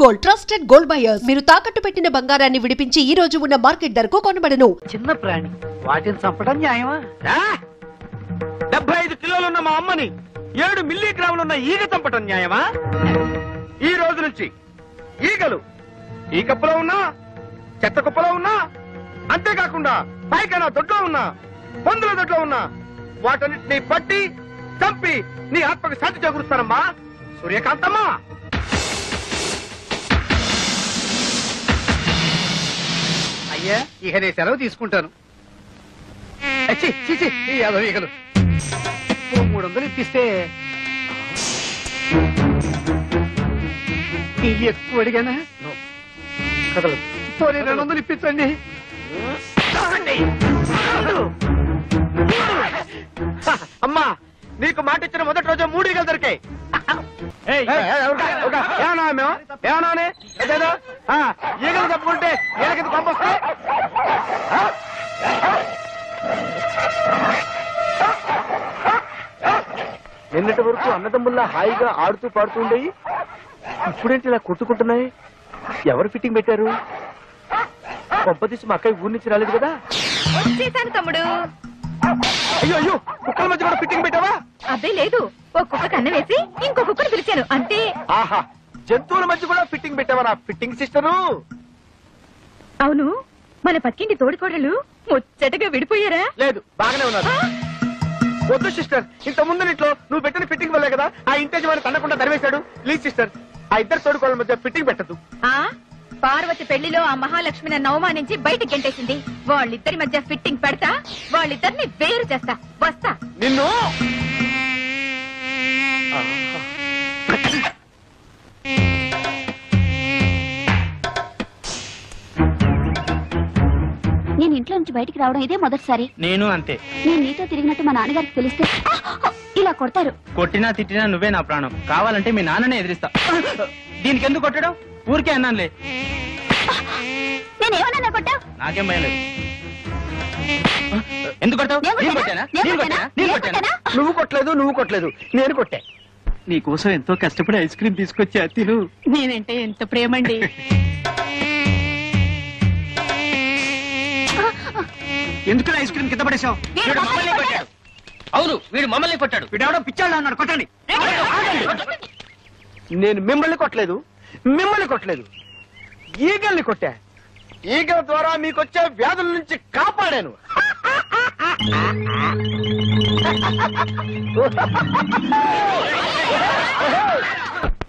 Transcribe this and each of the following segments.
Gold trusted gold buyers. మీరు తాకట్టు పెట్టిన బంగారాన్ని విడిపించి ఈ రోజు ఉన్న మార్కెట్ ధరకు కొనబడను. చిన్న ప్రాణి వాటిని చంపడం న్యాయమా? 75 కిలోలున్న మా అమ్మని 7 మిల్లీగ్రాములున్న ఈగ చంపడం న్యాయమా? ఈ రోజు నుంచి ఈగలు ఈ కప్పులో ఉన్నా, చెత్త కుప్పలో ఉన్నా, అంతేకాకుండా పైకైనా దొడ్లో ఉన్నా, పందుల దొడ్లో ఉన్నా వాటన్నిటిని పట్టి చంపి నీ ఆత్మకు శాంతి చేకూరుస్తానమ్మా సూర్యకాంతమ్మా. అయ్యా ఇక నేను సెలవు తీసుకుంటాను. ఈగలు 300 ఇప్పిస్తే ఇవి ఎక్కువ అడిగానా? కదలదు. పోనీ 200 ఇప్పించండి. అమ్మా నీకు మాట ఇచ్చిన మొదటి రోజు 3 ఈగలు దొరికాయి. ఈగలు తప్పుకుంటే ఈగలకి పంపొస్తే నిన్నటి వరకు అన్నదమ్ముల్లా హాయిగా ఆడుతూ పాడుతూ ఉండేవి ఇప్పుడేంటి ఇలా కొట్టుకుంటున్నాయి? ఎవరు ఫిట్టింగ్ పెట్టారు? కొంపదీసి మా అక్కయ్య ఊరి నుంచి రాలేదు కదా? తమ్ముడు అయ్యో అయ్యో కుక్కల మధ్య కూడా ఫిట్టింగ్ పెట్టావా? అదే లేదు, ఒక కుక్క కన్న వేసి ఇంకో కుక్కను పిలిచాను అంతే. ఆహా, జంతువుల మధ్య కూడా ఫిట్టింగ్ పెట్టావా నా ఫిట్టింగ్ సిస్టరు? అవును, మన పక్కింటి తోడికోడలు ముచ్చటగా విడిపోయారా? లేదు, బాగానే ఉన్నారు. వద్దు సిస్టర్, ఇంత ముందు ఇంట్లో నువ్వు పెట్టిన ఫిట్టింగ్ వల్లే కదా ఆ ఇంటి వాడిని తన్నకుండా తరివేశాడు. ప్లీజ్ సిస్టర్, ఆ ఇద్దరు తోడుకోళ్ళ మధ్య ఫిట్టింగ్ పెట్టద్దు. పార్వతి పెళ్లిలో ఆ మహాలక్ష్మి నన్ను అవమానించి బయటికి గెంటేసింది. వాళ్ళిద్దరి మధ్య ఫిట్టింగ్ పెడతా, వాళ్ళిద్దరిని వేరు చేస్తా. వస్తా. నిన్ను నేను ఇంట్లో నుంచి బయటికి రావడం ఇదే మొదటిసారి. నేను అంతే. నేను నీతో తిరిగినట్టు మా నాన్నగారికి తెలిస్తే ఇలా కొడతారు. కొట్టినా తిట్టినా నువ్వే నా ప్రాణం. కావాలంటే మీ నాన్ననే ఎదిరిస్తా. దీనికి ఎందుకు కొట్టడం? ఊరికే అన్నానులే. నేనేమన్నా కొట్టా? నాకేం భయం లేదు. ఎందుకు కొట్టావు? నువ్వు కొట్టలేదు, నువ్వు కొట్టలేదు, నేను కొట్టా. నీకోసం ఎంతో కష్టపడి ఐస్ క్రీమ్ తీసుకొచ్చా, తిను. నేనంటే ఎంత ప్రేమండి. ఎందుకు ఐస్ క్రీమ్ కింద పడేశావు? అవును, వీడు మమ్మల్ని కొట్టాడు. వీడెవడో పిచ్చాడు అన్నాడు. కొట్టండి. నేను మిమ్మల్ని కొట్టలేదు, మిమ్మల్ని కొట్టలేదు, ఈగల్ని కొట్టా. ఈగల ద్వారా మీకొచ్చే వ్యాధుల నుంచి కాపాడాను.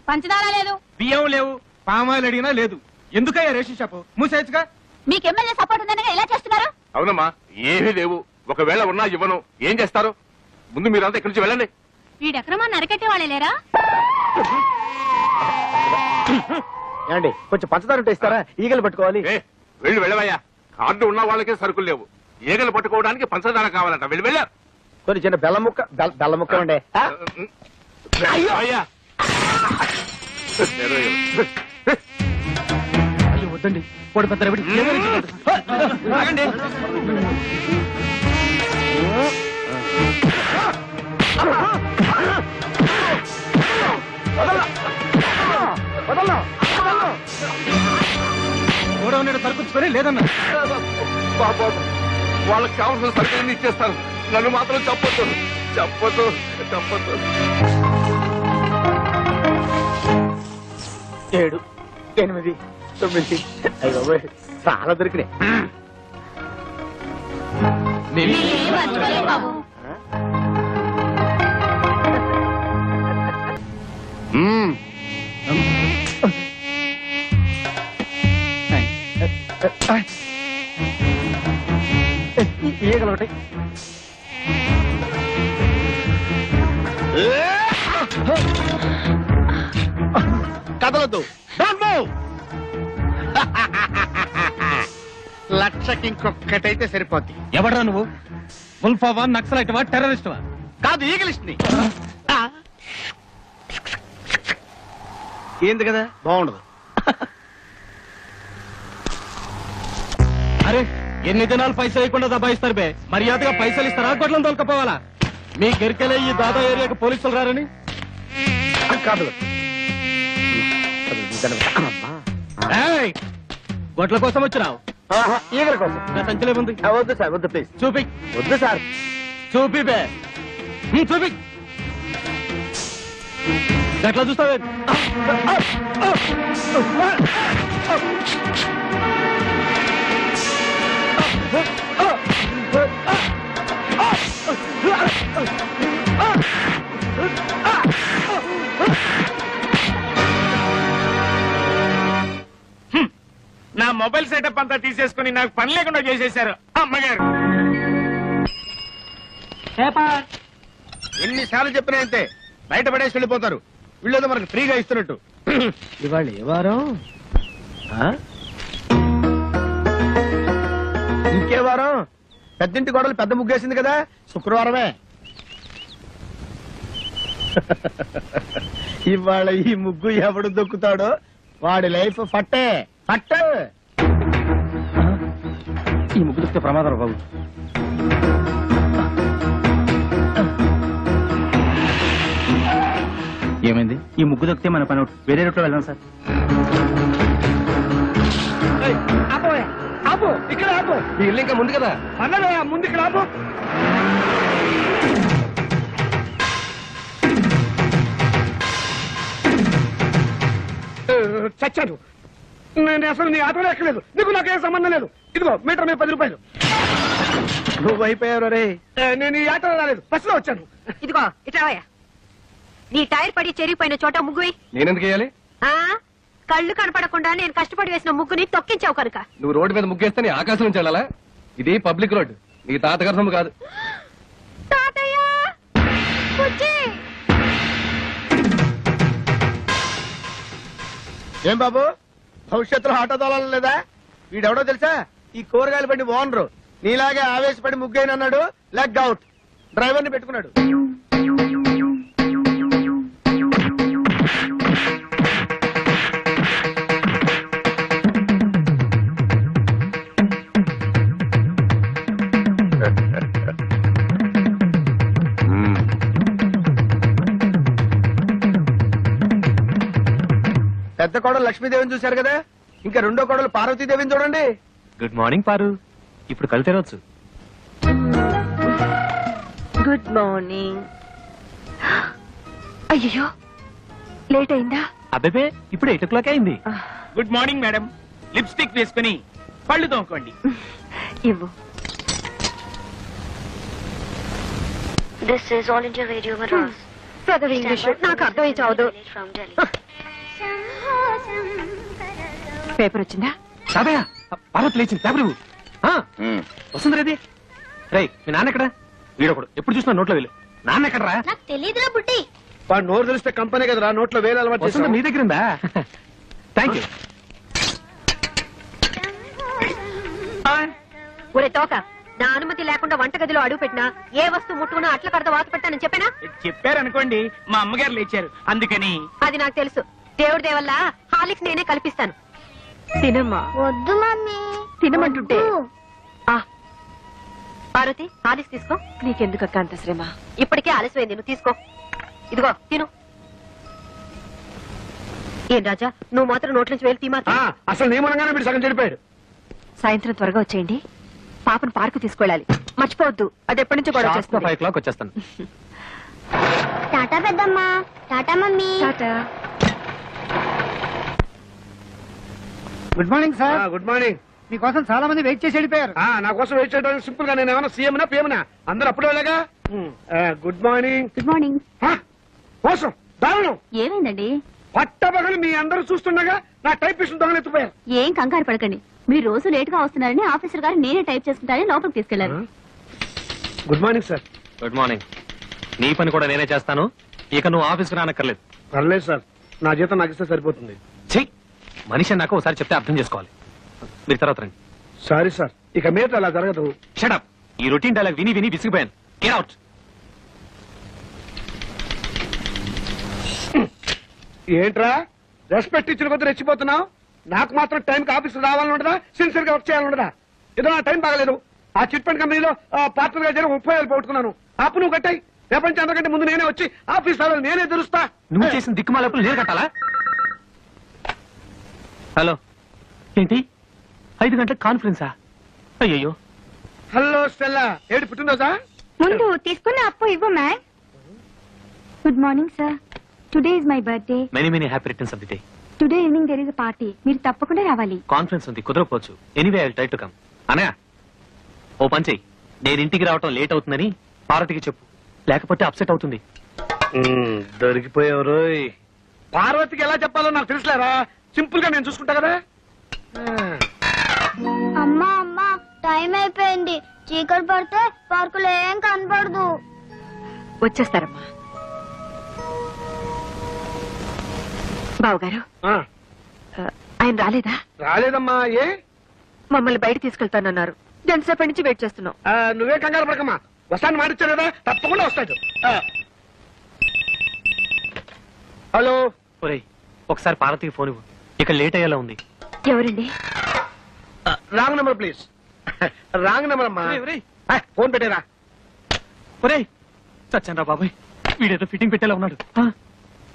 పంచదార లేదు, బియ్యం లేవు, పామాయిల్ అడిగినా లేదు. ఎందుకయ్యా రేషన్ షాపు మూసేయచ్చుగా? మీకు ఎమ్మెల్యే సపోర్ట్ ఉందనగా ఎలా చేస్తున్నారు? అవునమ్మా, ఏమీ లేవు. ఒకవేళ ఉన్నా ఇవ్వను. ఏం చేస్తారు? ముందు మీరంతా ఇక్కడి నుంచి వెళ్ళండి. వీడెక్రమాన్ని అరకెట్టే వాళ్ళే లేరా? ఏమండి, కొంచెం పంచదార ఉంటే ఇస్తారా? ఈగలు పట్టుకోవాలి. వెళ్ళవయ్యా. కార్డు ఉన్న వాళ్ళకే సరుకులు లేవు. ఈగలు పట్టుకోవడానికి పంచదార కావాలంట. వెళ్ళారు. కొన్ని చిన్న బెల్ల ముక్క ఉండే. అయ్యో వద్దండి, పొడి పెద్ద ఆగండి. గోడౌన్ సరుకుచ్చుకొని లేదన్నా. బాబు, వాళ్ళకి కావాల్సిన సరుకులన్నీ ఇచ్చేస్తాను. నన్ను మాత్రం చెప్పొద్దు, చెప్పొద్దు, చెప్పొద్దు. 7, 8, 9 అయ్యో చాలా దొరికినాయి. ఈగలు ఒకటి. కదలొద్దు. లక్షకి ఇంకొక్కటైతే సరిపోద్ది. ఎవడ్రా నువ్వు? ముల్ఫావా, నక్సలైట్వా, టెర్రరిస్ట్వా? కాదు, ఈగలిస్ట్ ని. ఏంది కదా, బాగుండదు. అరే, ఎన్ని దినాలు పైసలు ఇవ్వకుండా దబాయిస్తారు బే. మర్యాదగా పైసలు ఇస్తారా? గొడ్లను తోలుకపోవాలా? మీ గెరికెలే ఈ దాదా ఏరియాకి పోలీసులు రారని? కాదు, గొడ్ల కోసం వచ్చినావు ఈగల కోసం నా సంచలే ఉంది వద్దు సార్ వద్దు ప్లీజ్ చూపి వద్దు సార్ చూపి బే చూపి గట్లా చూస్తావే నా మొబైల్ సెటప్ అంతా తీసేసుకుని నాకు పని లేకుండా చేసేశారు అమ్మగారు. ఎన్నిసార్లు చెప్పినా అంతే, బయట పడేసి వెళ్ళిపోతారు. వీళ్ళేదో మనకు ఫ్రీగా ఇస్తున్నట్టు. ఇవాళ ఏ వారం ఇంకే వారం? పెద్దింటి గోడలు పెద్ద ముగ్గేసింది కదా, శుక్రవారమే. ఇవాళ ఈ ముగ్గు ఎవడు దొక్కుతాడో వాడి లైఫ్ ఫట్టే ఫట్టే. ఈ ముగ్గు దొక్కితే ప్రమాదం బాబు. ఏమైంది? ఈ ముగ్గు దొక్కితే మన పని అవుట్. వేరే రూట్లో వెళ్దాం సార్. ఆపు, ఇక్కడ ఆపు. ఈ ఇల్లు ఇంకా ముందు కదా. అన్నదా ముందు ఇక్కడ ఆపు. చచ్చాను. నేను అసలు నీ ఆటోలో ఎక్కలేదు. నీకు నాకేం సంబంధం లేదు. ఇదిగో మీటర్ మీద 10 రూపాయలు. నువ్వు అయిపోయావు రే. నేను ఈ ఆటోలో రాలేదు, బస్సులో వచ్చాను. ఇదిగో ఇట్రావయ్యా. నీ టైర్ పడి చెరిగిపోయిన చోట ముగ్గువి. నేనెందుకు వేయాలి? కళ్ళు కనపడకుండా నేను కష్టపడి వేసిన ముగ్గుని తొక్కించావు కనుక. నువ్వు రోడ్డు మీద ముగ్గేస్తే నీ ఆకాశం నుంచి వెళ్ళాలా? ఇది పబ్లిక్ రోడ్, నీ తాతగారి సొమ్ము కాదు. తాతయ్య బుజ్జి. ఏం బాబు, భవిష్యత్తులో ఆటో తోలాలి లేదా? వీడెవడో తెలుసా? ఈ కూరగాయలు బండి ఓనరు. నీలాగే ఆవేశపడి ముగ్గైన అన్నాడు, లెగ్ అవుట్. డ్రైవర్ ని పెట్టుకున్నాడు. పెద్ద కోడలు లక్ష్మీదేవిని చూశారు కదా, ఇంకా రెండో కోడలు పార్వతీదేవిని చూడండి. గుడ్ మార్నింగ్ పారు. ఇప్పుడు కళ్ళు తెరవచ్చు. Good morning. అయ్యో లేట్ అయిందా? అబ్బే ఇప్పుడు 8 o'clock అయింది. Good morning madam. లిప్స్టిక్ వేసుకుని పళ్ళు తోముకోండి. ఇవ్వు. This is All India Radio Madras. పెద్దది ఇంగ్లీష్ నాకు అర్థమై చావదు. From Delhi. పేపర్ వచ్చిందా? తాతయ్య పార్వతి లేచింది. పేపర్ ఇవ్వు. వస్తుంది రేది. రై మీ నాన్న ఎక్కడ? వీడొకడు ఎప్పుడు చూసినా నోట్లో వెళ్ళు. నాన్న ఎక్కడరా? నాకు తెలియదురా బుట్టి. వాడు నోరు తెలిస్తే కంపెనీ కదరా, నోట్లో వేలు అలవాటు వస్తుంది చేస్తాం. నీ దగ్గర ఉందా? Thank you. ఒరే తోక, నా అనుమతి లేకుండా వంటగదిలో అడుగు పెట్టినా ఏ వస్తువు ముట్టుకున్నా అట్ల కడత వాత పెట్టానని చెప్పానా? చెప్పారనుకోండి, మా అమ్మగారు లేచారు అందుకని. అది నాకు తెలుసు. దేవుడి దేవల్ల హాలిక్స్ నేనే కల్పిస్తాను. తినమ్మా. వద్దు మమ్మీ. తినమంటుంటే. పార్వతి హాలిక్స్ తీసుకో. నీకెందుకు అక్క అంత శ్రమ? ఇప్పటికే ఆలస్యమైంది, నువ్వు తీసుకో. ఇదిగో తిను. ఏం రాజా, నువ్వు మాత్రం నోట్ల నుంచి వేలు తీమా. అసలు నియమనంగానే మీరు సగం చెడిపోయాడు. సాయంత్రం త్వరగా వచ్చేయండి. పాపను పార్కు తీసుకెళ్ళాలి, మర్చిపోవద్దు. అది ఎప్పటి నుంచో గొడవ చేస్తుంది. 5 o'clock వచ్చేస్తాను. టాటా పెద్దమ్మా. Tata mummy. Tata. Good morning sir. Good morning. మీకోసం చాలా మంది వెయిట్ చేసి వెళ్ళిపోయారు. నా కోసం వెయిట్ చేయడానికి సింపుల్ గా నేను ఏమైనా సీఎంనా పిఎంనా? అందరూ అప్పుడే వెళ్ళగా. Good morning. Good morning. కోసం దారుణం. ఏమైందండి? పట్టబగలు మీ అందరూ చూస్తుండగా నా టైపిస్ట్ దొంగలెత్తిపోయారు. ఏం కంగారు పడకండి. మీరు రోజు లేట్ గా వస్తున్నారని ఆఫీసర్ గారు నేనే టైప్ చేసుకుంటారని లోపలికి తీసుకెళ్లారు. Good morning sir. Good morning. నీ పని కూడా నేనే చేస్తాను. ఇక నువ్వు ఆఫీస్కి రానక్కర్లేదు. పర్లేదు సార్, నా జీతం నాకు ఇస్తే సరిపోతుంది. చెయ్యి. మనిషి నాకు ఒకసారి చెప్తే అర్థం చేసుకోవాలి. మీరు తర్వాత రండి. సారీ సార్, ఇక మీద అలా జరగదు. షటప్. ఈ రొటీన్ డైలాగ్ విని విని విసిగిపోయాను. Get out. ఏంట్రా రెస్పెక్ట్ ఇచ్చిన కొద్ది రెచ్చిపోతున్నావు? నాకు మాత్రం టైంకి ఆఫీస్ రావాలని ఉండదా? సిన్సియర్ గా వర్క్ చేయాలని ఉండదా? ఏదో నా టైం బాగలేదు. ఆ చిట్ ఫండ్ కంపెనీలో పార్ట్నర్ గా చేరి 30,000 పోగొట్టుకున్నాను. అప్పు నువ్వు కట్టాయి. రేపటి అందరికంటే ముందు నేనే వచ్చి ఆఫీస్ రావాలి, నేనే తెలుస్తా. నువ్వు చేసిన దిక్కుమాలప్పుడు నేను కట్టాలా? హలో, ఏంటి 5 గంటలకు కాన్ఫరెన్సా? అయ్యయ్యో. హలో స్టెల్లా, ఏడు పుట్టినరోజా? ముందు తీసుకున్న అప్పు ఇవ్వు ma'am. Good morning sir, today is my birthday. Many happy returns of the day. Today evening there is a party, మీరు తప్పకుండా రావాలి. కాన్ఫరెన్స్ ఉంది, కుదరకపోవచ్చు. Anyway I will try to come. Anaya, ఓ పని చెయ్యి, నేను ఇంటికి రావటం లేట్ అవుతుందని పార్వతికి చెప్పు, లేకపోతే అప్సెట్ అవుతుంది. దొరికిపోయావు. పార్వతికి ఎలా చెప్పాలో నాకు తెలుసులేరా, సింపుల్ గా నేను చూసుకుంటా కదా. అమ్మా అమ్మా, టైం అయిపోయింది. చీకటి పడితే పార్కులో ఏం కనపడదు. వచ్చేస్తారమ్మా. బావగారు, ఆయన రాలేదా? రాలేదమ్మా. ఏ? మమ్మల్ని బయట తీసుకెళ్తానన్నారు. ఎంతసేపటి నుంచి వెయిట్ చేస్తున్నాం. నువ్వే కంగారు పడకమ్మా, వస్తాను మాటిచ్చాడు కదా, తప్పకుండా వస్తాడు. హలో. ఒరేయ్, ఒకసారి పార్వతికి ఫోన్ ఇవ్వు, ఇక లేట్ అయ్యేలా ఉంది. ఎవరండి? Wrong number please. Wrong number అమ్మా. ఫోన్ పెట్టేరా. ఒరేయ్, చచ్చాను బాబాయ్, వీడేదో ఫిట్టింగ్ పెట్టేలా ఉన్నాడు.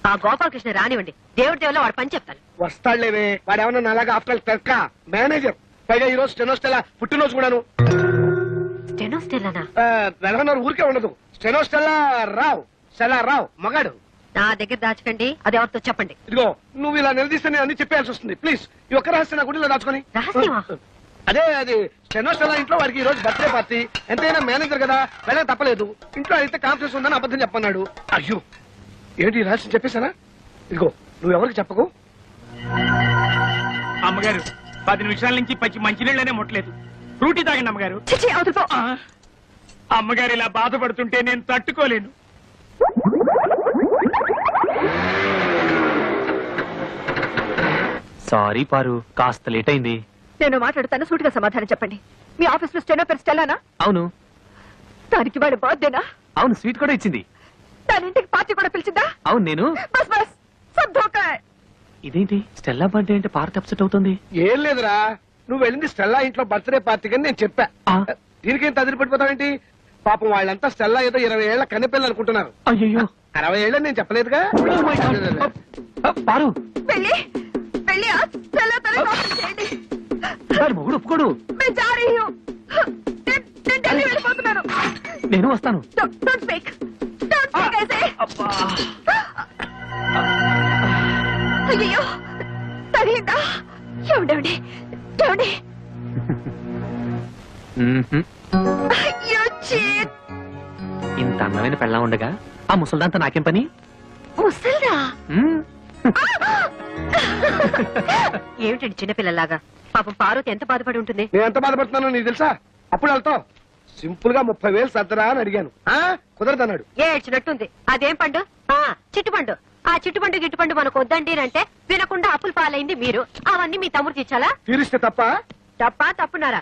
ఆ గోపాలకృష్ణ రానివ్వండి, దేవుడి దేవులో వాడు పని చెప్తాను. వస్తాడులేవే, వాడు ఏమన్నా నాలాగా ఆఫ్టర్ క్లర్క్ మేనేజర్. పైగా ఈ రోజు స్టెనోస్టెలా పుట్టినరోజు కూడాను. స్టెనోస్టెల్లానా? వెలగన్నారు ఊరికే ఉండదు. స్టెనోస్టెలా రావు, స్టెలా రావు మగాడు. నా దగ్గర దాచకండి, అది ఎవరితో చెప్పండి. ఇదిగో, నువ్వు ఇలా నిలదీస్తే నేను అన్ని చెప్పేయాల్సి వస్తుంది. ప్లీజ్, ఈ ఒక్క రహస్యం నా గుడిలో దాచుకొని. రహస్యమా? అదే, అది స్టెనోస్టెలా ఇంట్లో వాడికి ఈ రోజు బర్త్డే పార్టీ. ఎంతైనా మేనేజర్ కదా, వెళ్ళక తప్పలేదు. ఇంట్లో అయితే కాన్ఫరెన్స్ ఉందని అబద్ధం చెప్పన్నాడు. అయ్యో, ఏంటి రహస్యం చెప్పేశానా? ఇదిగో, నువ్వెవరికి చెప్పకు. అమ్మగారు, 10 నిమిషాల నుంచి పచ్చి మంచినీళ్ళనే ముట్టలేదు. ఫ్రూటీ తాగండి అమ్మగారు. అమ్మగారు ఇలా బాధపడుతుంటే నేను తట్టుకోలేను. సారీ పారు, కాస్త లేట్ అయింది. నేను మాట్లాడుతాను, సూటిగా సమాధానం చెప్పండి. మీ ఆఫీస్ లో స్టెనో పేరు స్టెల్లానా? అవును. దానికి వాడు బర్త్డేనా? అవును, స్వీట్ కూడా ఇచ్చింది. దాని ఇంటికి పార్టీ కూడా పిలిచిందా? అవును, నేను. బస్ బస్, సబ్ ధోకా హై. ఇదేంటి స్టెల్లా బర్త్డే అంటే పార్వతి అప్సెట్ అవుతుంది? ఏం లేదురా, నువ్వు వెళ్ళింది స్టెల్లా ఇంట్లో బర్త్డే పార్టీ అని నేను చెప్పా. దీనికేం తదిరి పడిపోతావేంటి? పాపం వాళ్ళంతా స్టెల్లా ఏదో 20 ఏళ్ల కన్నెపిల్లలు అనుకుంటున్నారు. అయ్యో, 60 ఏళ్ళని నేను చెప్పలేదుగా. పారు, పెళ్లి పెళ్లి స్టెల్లా తల చేయండి. మొగుడు ఒప్పుకోడు. मैं जा रही हूँ. నేను ఢిల్లీ వెళ్ళిపోతున్నాను. నేను వస్తాను. Don't speak. Don't speak ऐसे. అయ్యో, తగిలిందా? ఏమండి ఏమండి? అయ్యో, చీట్. ఇంత అందమైన పెళ్ళా ఉండగా ఆ ముసల్దాంతా నాకేం పని? ముసల్దా? ఏమిటండి చిన్నపిల్లలాగా? పాపం పార్వతి ఎంత బాధపడి ఉంటుంది. నేను ఎంత బాధపడుతున్నానో నీకు తెలుసా? అప్పుడు వెళ్తావు సింపుల్ గా 30,000 సర్దరా అని అడిగాను. కుదరదన్నాడు. ఏడ్చినట్టుంది. అదేం పండు? చిట్టుపండు. ఆ చిట్టుపండు గిట్టుపండు మనకు వద్దండి అంటే వినకుండా అప్పులు పాలైంది మీరు. అవన్నీ మీ తమ్ముడు తీర్చాలా? తీరిస్తే తప్ప? తప్పున్నారా?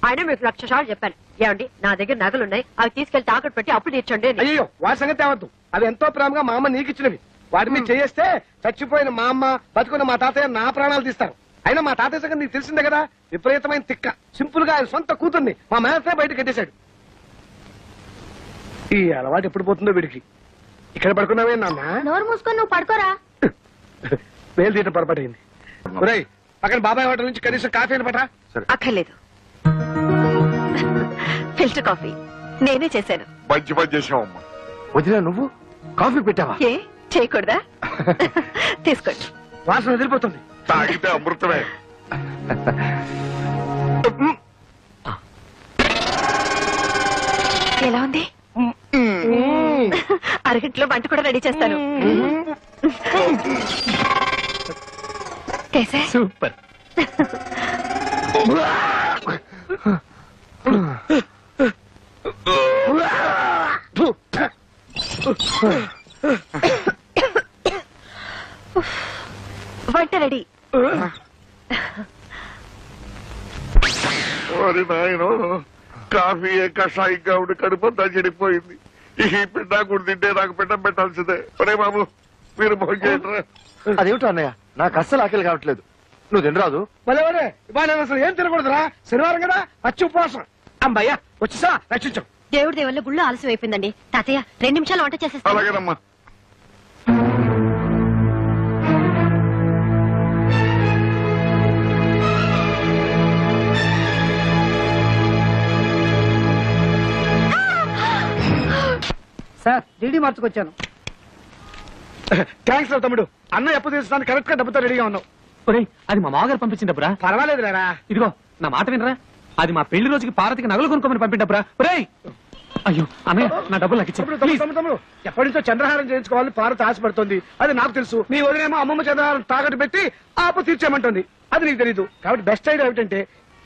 ఆయన మీకు 1,00,000 సార్లు చెప్పాను. ఏమండి, నా దగ్గర నగలున్నాయి, అవి తీసుకెళ్లి తాకట్టు పెట్టి అప్పులు తీర్చండి. అయ్యో, వాడి సంగతి తేవద్దు. అవి ఎంతో ప్రేమగా మా అమ్మ నీకు ఇచ్చినవి. వాటి మీద చేస్తే చచ్చిపోయిన మా అమ్మ, బతుకున్న మా తాతయ్య నా ప్రాణాలు తీస్తారు. అయినా మా తాతయ్య సంగతి నీకు తెలిసిందే కదా, విపరీతమైన తిక్క. సింపుల్ గా ఆయన సొంత కూతుర్ని మా మేనత్తే బయట కట్టేశాడు. ఈ అలవాటు ఎప్పుడు పోతుందో వీడికి. ఇక్కడ పడుకున్నావే నాన్న? నోరు మూసుకొని నువ్వు పడుకోరా. వేలు తీయటం పొరపాటైంది. ఒరేయ్, పక్కన బాబాయ్ హోటల్ నుంచి కనీసం కాఫీ అని పట్రా. అక్కర్లేదు, ఫిల్టర్ కాఫీ నేనే చేశాను. మంచి పని చేసావమ్మా. వదిలే, నువ్వు కాఫీ పెట్టావా? ఏ చేయకూడదా? తీసుకోండి. వాసన వదిలిపోతుంది. తాగితే అమృతమే. ఎలా ఉంది? అరగంటలో వంట కూడా రెడీ చేస్తాను. సూపర్. వంట రెడీ. నాయన, కాఫీ కషాయంగా ఉండి కడుపంతా చెడిపోయింది. ఈ పిండా కూడా తింటే నాకు పిండం పెట్టాల్సిందే. ఒరే బాబు, మీరు భోజనం. అదేమిటో అన్నయ్య, నాకు అస్సలు ఆకలి కావట్లేదు. నువ్వు తినరాదు? మళ్ళీ ఇవాళ అసలు ఏం తినకూడదురా, శనివారం కదా, పచ్చి ఉపవాసం. అమ్మాయ్యా వచ్చేసా, రక్షించాం. దేవుడి దేవుళ్ళ గుళ్ళు ఆలస్యం అయిపోయిందండి. తాతయ్య 2 నిమిషాలు వంట చేసేస్తాను. అలాగేనమ్మా. Sir DD మార్చుకొచ్చాను. థ్యాంక్స్ రా తమ్ముడు. అన్న ఎప్పుడు తీర్చడానికి కరెక్ట్ గా డబ్బుతో రెడీగా ఉన్నావు. ఒరేయ్, అది మా మామగారు పంపించిన డబ్బురా. పర్వాలేదు లేరా. ఇదిగో నా మాట వినరా, అది మా పెళ్లి రోజుకి పార్వతికి నగలు కొనుక్కోమని పంపిన డబ్బురా. ఒరేయ్, అయ్యో అన్నయ్య, నా డబ్బులు నాకు ఇచ్చే. తమ్ముడు ఎప్పటి నుంచో చంద్రహారం చేయించుకోవాలి పార్వతి ఆశపడుతుంది. అది నాకు తెలుసు. నీ వదిలేమో అమ్మమ్మ చంద్రహారం తాకట్టు పెట్టి ఆపు తీర్చేయమంటుంది. అది నీకు తెలీదు. కాబట్టి బెస్ట్ ఐడియా ఏమిటంటే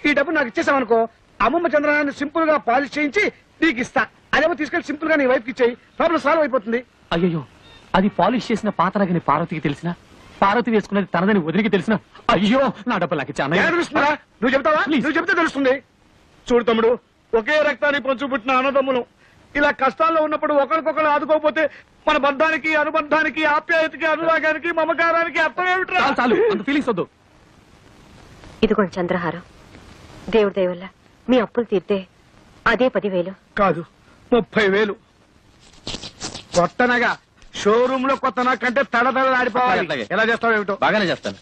ఈ డబ్బు నాకు ఇచ్చేసామనుకో, అమ్మమ్మ చంద్రహారాన్ని సింపుల్ గా పాలిష్ చేయించి నీకు ఇస్తా. అదేమో తీసుకెళ్లి సింపుల్ గా నీ వైఫ్ కి ఇచ్చేయి. ప్రాబ్లం సాల్వ్ అయిపోతుంది. అయ్యో, అది పాలిష్ చేసిన పాతరగని పార్వతికి తెలిసిన, పార్వతి వేసుకున్నది తనదని వదిలికి తెలిసిన, అయ్యో నా డబ్బులు నాకు ఇచ్చా. తెలుస్తుందా? నువ్వు చెప్తావా? నువ్వు చెప్తే తెలుస్తుంది. చూడు తమ్ముడు, ఒకే రక్తాన్ని పంచు పుట్టిన అన్నదమ్ములు ఇలా కష్టాల్లో ఉన్నప్పుడు ఒకరికొకరు ఆదుకోకపోతే మన బంధానికి, అనుబంధానికి, ఆప్యాయతకి, అనురాగానికి, మమకారానికి అర్థం ఏమిట్రా? చాలు అంత ఫీలింగ్స్ వద్దు. ఇదిగోండి చంద్రహారం. దేవుడి దయ వల్ల మీ అప్పులు తీర్తే అదే 10,000. కాదు, 30,000. కొత్తనగా షోరూమ్ లో కొత్తనా కంటే తడతడలాడిపోవాలి. ఎలా చేస్తావు ఏమిటో. బాగానే చేస్తాను.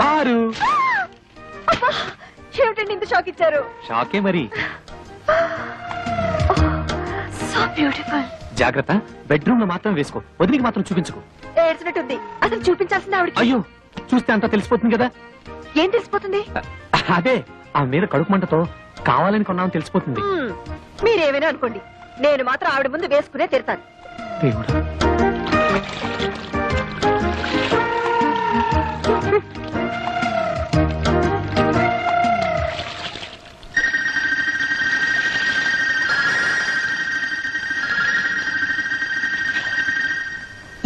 పారు, ఏమిటండి ఇంత షాక్ ఇచ్చారు? షాకే మరి. So beautiful. జాగ్రత్త, బెడ్రూమ్ లో మాత్రం వేసుకో, వదిలికి మాత్రం చూపించుకో. ఏడ్చినట్టుంది. అసలు చూపించాల్సింది ఆవిడకి. అయ్యో, చూస్తే అంతా తెలిసిపోతుంది కదా. ఏం తెలిసిపోతుంది? అదే, ఆ మీద కడుపు మంటతో కావాలని కొన్నామని తెలిసిపోతుంది. మీరేమైనా అనుకోండి, నేను మాత్రం ఆవిడ ముందు వేసుకునే తిడతాను. దేవుడా,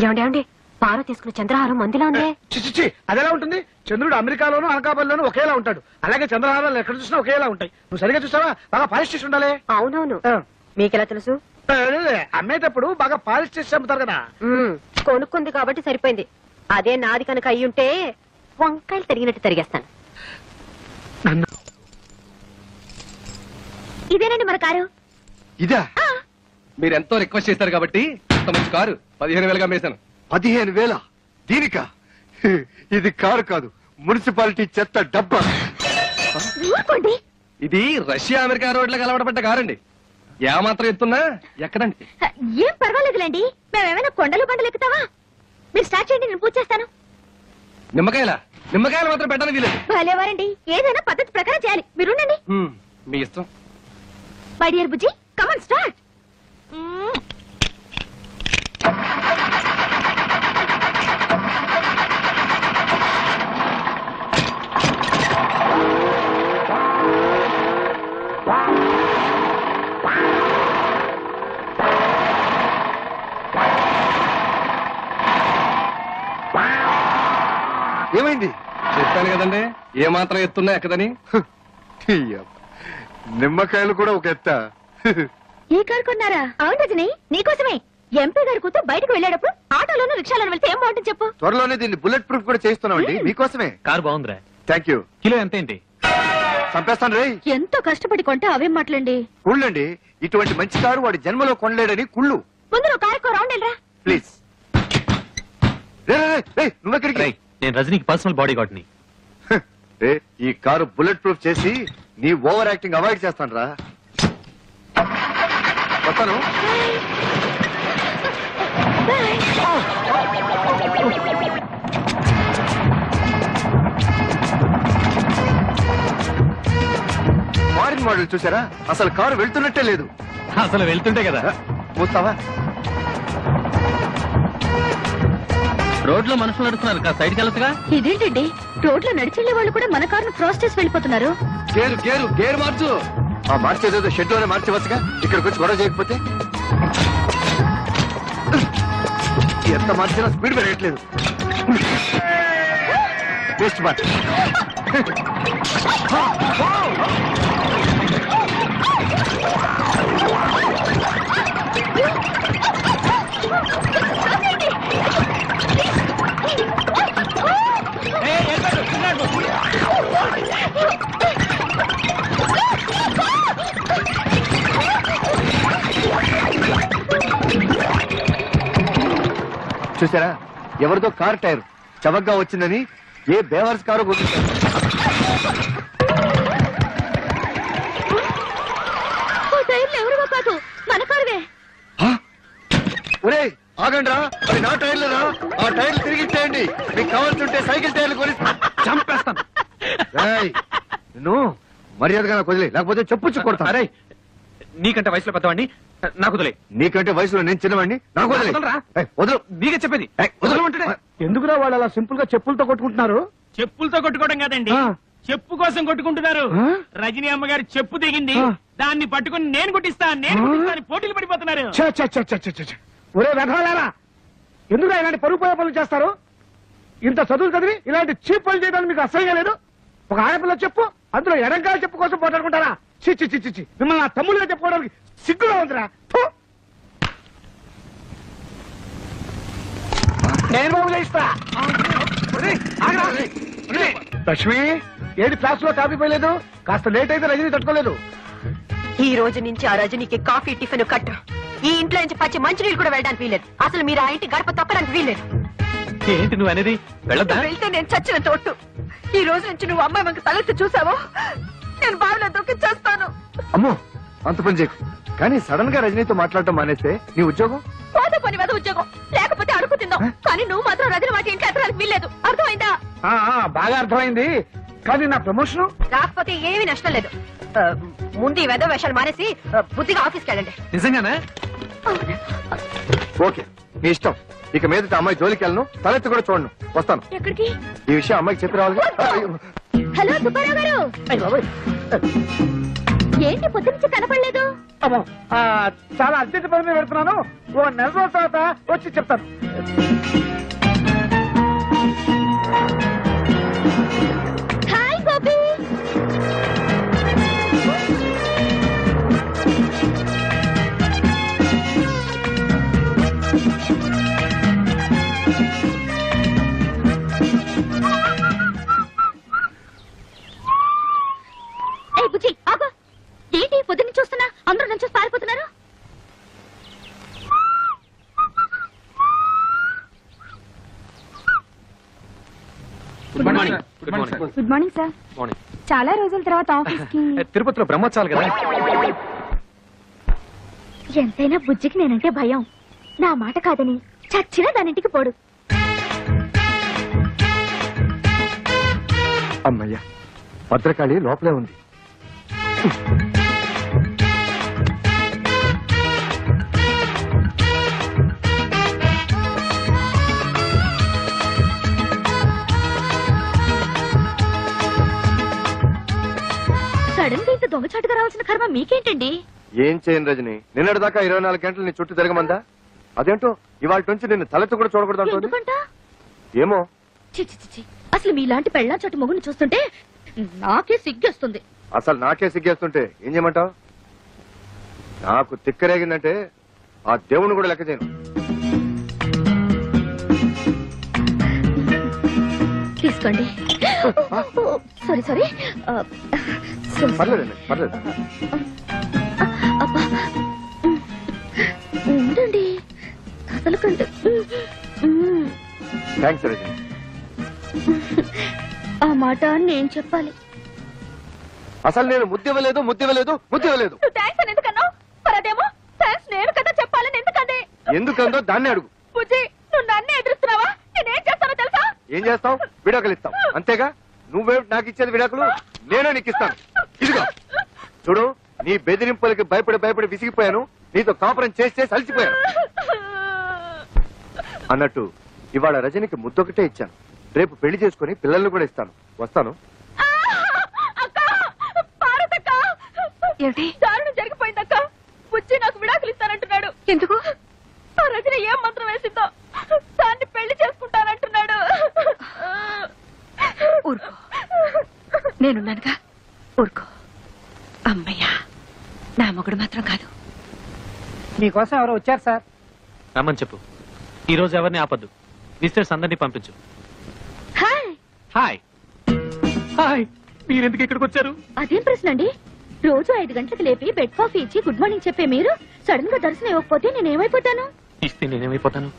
ఏమండి, పార తీసుకున్న చంద్రహారం మందిలా ఉందే. చిచ్చి, అదెలా ఉంటుంది? చంద్రుడు అమెరికాలోను అనకాపల్లిలోను ఒకేలా ఉంటాడు. అలాగే చంద్రహారాలు ఎక్కడ చూసినా ఒకేలా ఉంటాయి. నువ్వు సరిగా చూసావా? బాగా పాలిష్ చేసి ఉండాలి. అవునవును. మీకెలా తెలుసు? అమ్మేటప్పుడు బాగా పాలిష్ చేసి అమ్ముతారు కదా. కొనుక్కుంది కాబట్టి సరిపోయింది. అదే నాది కనుక అయ్యుంటే వంకాయలు తరిగినట్టు తరిగేస్తాను. ఇదేనండి మన కారు. ఇదా? మీరెంతో రిక్వెస్ట్ చేశారు కాబట్టి అంత మంచి కారు 15,000గా అమ్మేశాను. 15,000 దీనికా? ఇది కారు కాదు, మున్సిపాలిటీ చెత్త డబ్బా. ఊరుకోండి. ఇది రష్యా అమెరికా రోడ్లకు అలవాటుపడ్డ కారండి. ఏమాత్రం ఎత్తున్నా ఎక్కడండి. ఏం పర్వాలేదులేండి. మేమేమైనా కొండలు బండలు ఎక్కుతావా? మీరు స్టార్ట్ చేయండి, నేను పూజ చేస్తాను. నిమ్మకాయలు మాత్రం పెట్టడానికి వీలేదు. భలేవారండి, ఏదైనా పద్ధతి ప్రకారం చేయాలి. మీరుండండి. మీ ఇష్టం. My dear Bujji, come on start. ఏమైంది? చెప్పాను కదండి, ఏమాత్రం ఎత్తున్నా ఎక్కదని. నిమ్మకాయలు కూడా ఒక ఎత్త. ఈ కారు కొన్నారా? అవును రజని, నీకోసమే. ఎంపీ గారి కూతురు బయటకు వెళ్ళేటప్పుడు ఆటోలోనూ రిక్షాలోనూ వెళ్తే ఏం బాగుంటుంది చెప్పు. త్వరలోనే దీన్ని బుల్లెట్ ప్రూఫ్ కూడా చేస్తున్నామండి మీకోసమే. కారు బాగుందిరా. Thank you. కిలో ఎంత ఏంటి? చంపేస్తాను రే. ఎంతో కష్టపడి కొంటే అవేం మాటలండి. కుళ్ళండి, ఇటువంటి మంచి కారు వాడి జన్మలో కొనలేడని కుళ్ళు. ముందు నువ్వు కారుకో రౌండ్ వెళ్ళరా ప్లీజ్. నువ్వెక్కడికి? రేయ్, నేను రజనీకి పర్సనల్ బాడీ గార్డ్ ని. ఈ కారు బుల్లెట్ ప్రూఫ్ చేసి నీ ఓవర్ యాక్టింగ్ అవాయిడ్ చేస్తాను రా. వస్తాను. ఫారిన్ మోడల్ చూసారా? అసలు కారు వెళ్తున్నట్టే లేదు. అసలు వెళ్తుంటే కదా. చూస్తావా? రోడ్ లో మనుషులు నడుస్తున్నారు, సైడ్కి వెళ్ళొచ్చుగా. ఇదేంటండి, రోడ్లో నడిచెళ్లే వాళ్ళు కూడా మన కారును క్రాస్ చేసి వెళ్ళిపోతున్నారు. గేరు మార్చు. మార్చేదేదో షెడ్ లోనే మార్చవచ్చుగా. ఇక్కడికి వచ్చి గొడవ చేయకపోతే. ఎంత మార్చినా స్పీడ్ పెరగట్లేదు. Best March. చూసారా, ఎవరిదో కార్ టైర్ చవకగా వచ్చిందని ఏ బేవర్స్ కారు గుర్తించారు. టైర్లు ఎవరివో కాదు మన కారువే. ఒరే ఆగండి రా, అది నా టైర్లేనా? ఆ టైర్లు తిరిగి ఇచ్చేయండి. మీకు కావాల్సింటే సైకిల్ టైర్లు కొని చంపేస్తాను. నువ్వు మర్యాదగా నాకు వదిలే, లేకపోతే చెప్పు కొడతా. అరే నీకంటే వయసులో పెద్దవాడిని, నాకు వదిలే. నీకంటే వయసులో నేను చిన్నవాడిని, నాకు వదిలే. వదలరా? వదలు. నీకే చెప్పేది. వదలమంటే ఎందుకురా వాళ్ళు అలా సింపుల్ గా చెప్పులతో కొట్టుకుంటున్నారు? చెప్పులతో కొట్టుకోవడం కాదండి, చెప్పు కోసం కొట్టుకుంటున్నారు. రజనీ అమ్మగారు చెప్పు దిగింది, దాన్ని పట్టుకుని నేను కుట్టిస్తా అని పోటీలు పడిపోతున్నారు. ఒరే వెధవలారా, ఎందుకు ఇలాంటి పరుగు పోయే పనులు చేస్తారు? ఇంత చదువులు చదివి ఇలాంటి చీప్ పనులు చేయడానికి మీకు అసహ్యం లేదు? ఒక ఆడపిల్ల చెప్పు, అందులో ఎడంకాల చెప్పు కోసం పోటాడుకుంటారా? చిచ్చి చిచ్చి చిచ్చి, మిమ్మల్ని నా తమ్ముళ్ళగా చెప్పుకోవడానికి సిగ్గుగా ఉందిరా. నేను బాబులే ఇస్తా. లక్ష్మి, ఏది క్లాస్ లో కాపీ పోయలేదు? కాస్త లేట్ అయితే రజనీ తట్టుకోలేదు. ఈ రోజు నుంచి ఆ రజనీకి కాఫీ టిఫిన్ కట్టు. ఈ ఇంట్లో నుంచి పచ్చి మంచినీళ్ళు కూడా వెళ్ళడానికి వీలేదు. అసలు మీరు ఆ ఇంటి గడప తొక్కడానికి వీలేదు. ఏంటి నువ్వు అనేది? వెళ్ళొద్దా? వెళ్తే నేను చచ్చిన తోటు. ఈ రోజు నుంచి నువ్వు అమ్మాయి మనకు తలెత్తి చూసావో నేను బావిలో దొక్కి చేస్తాను. అమ్మో అంత పని చేయకు. కానీ సడన్ గా రజనీతో మాట్లాడటం మానేస్తే నీ ఉద్యోగం పోతే పని మీద ఉద్యోగం, లేకపోతే అడుగు తిందాం. కానీ నువ్వు మాత్రం రజని వాటి ఇంట్లో ఎత్తడానికి వీల్లేదు. అర్థమైందా? బాగా అర్థమైంది. కానీ నా ప్రమోషన్ రాకపోతే ఏమీ నష్టం లేదు. ముందు ఈ వెధ వేషాలు మానేసి బుద్ధిగా ఆఫీస్కి వెళ్ళండి. నిజంగానా? ఓకే, నీ ఇష్టం. ఇక మీదట అమ్మాయి జోలికి వెళ్ళను, తలెత్తి కూడా చూడను. వస్తాను. ఎక్కడికి? ఈ విషయం అమ్మాయికి చెప్పి రావాలి. హలో సుబ్బారావు గారు, ఏంటి పొద్దు నుంచి కనపడలేదు? చాలా అర్జెంట్ పని మీద పెడుతున్నాను. ఓ నెల రోజుల తర్వాత వచ్చి చెప్తాను. హాయ్ గోపి. ఏ బుజ్జి ఆగు. ఏంటి పొద్దున్న చూస్తున్నా అందరూ నుంచి పారిపోతున్నారు? Good morning. Good morning. Good morning sir. Morning. చాలా రోజుల తర్వాత ఆఫీస్ కి. తిరుపతిలో బ్రహ్మోత్సవాలు కదా. ఎంతైనా బుజ్జికి నేనంటే భయం. నా మాట కాదని చచ్చినా దానింటికి పోడు. అమ్మయ్యా, భద్రకాళి లోపలే ఉంది. సడన్ గా ఇంత దొంగచాటుగా రావాల్సిన కర్మ మీకేంటండి? ఏం చేయను రజని, నిన్నటిదాకా 24 గంటలు నీ చుట్టూ తిరగమందా? అదేంటో ఇవాళ నుంచి నిన్ను తలెత్తు కూడా చూడకూడదు అంటుంది. ఎందుకంట? ఏమో. చిచి, అసలు మీలాంటి పెళ్ళా చోటు మొగుని చూస్తుంటే నాకే సిగ్గేస్తుంది. అసలు నాకే సిగ్గేస్తుంటే ఏం చేయమంటావు? నాకు తిక్కరేగిందంటే ఆ దేవుని కూడా లెక్క చేయను. తీసుకోండి. సారీ. పర్లేదండి, పర్లేదు. అబ్బా, ఉండండి అసలు కంటే. థ్యాంక్స్ రజని. ఆ మాట నేను చెప్పాలి. అసలు నేను ముద్దివ్వలేదు. థ్యాంక్స్ అని ఎందుకన్నావు? మరదేమో థ్యాంక్స్ నేను కదా చెప్పాలని ఎందుకండి? ఎందుకందో దాన్ని అడుగు. బుజ్జి, నువ్వు నన్నే ఎదురుస్తున్నావా? నేనేం చేస్తానో తెలుసా? ఏం చేస్తావు? విడాకులు ఇస్తావు అంతేగా. నువ్వే నాకు ఇచ్చేది విడాకులు, నేనే నీకు ఇస్తాను. ఇదిగో చూడు, నీ బెదిరింపులకి భయపడి విసిగిపోయాను. నీతో కాపురం చేసి అలసిపోయాను. అన్నట్టు ఇవాళ రజనికి ముద్దొకటే ఇచ్చాను. రేపు పెళ్లి చేసుకుని పిల్లల్ని కూడా ఇస్తాను. వస్తాను. ఏమిటి? దారుణం జరిగిపోయిందక్క. బుజ్జి నాకు విడాకులు ఇస్తానంటున్నాడు. ఎందుకు? ఆ రజని ఏం మంత్రం వేసిందో దాన్ని పెళ్లి చేసుకుంటానంటున్నాడు. ఊరుకో, నేనున్నానుగా. ఊరుకో. అమ్మయ్యా, నా మొగుడు మాత్రం కాదు. మీకోసం ఎవరో వచ్చారు సార్. రమ్మని చెప్పు. ఈ రోజు ఎవరిని ఆపద్దు. మిస్టర్స్ అందరినీ పంపించు. హాయ్. హాయ్. హాయ్. మీరెందుకు ఇక్కడికి వచ్చారు? అదేం ప్రశ్న అండి? రోజు 5 గంటలకు లేపి బెడ్ కాఫీ ఇచ్చి గుడ్ మార్నింగ్ చెప్పే మీరు సడన్ గా దర్శనం ఇవ్వకపోతే నేనేమైపోతాను? ఇస్తే నేనేమైపోతాను?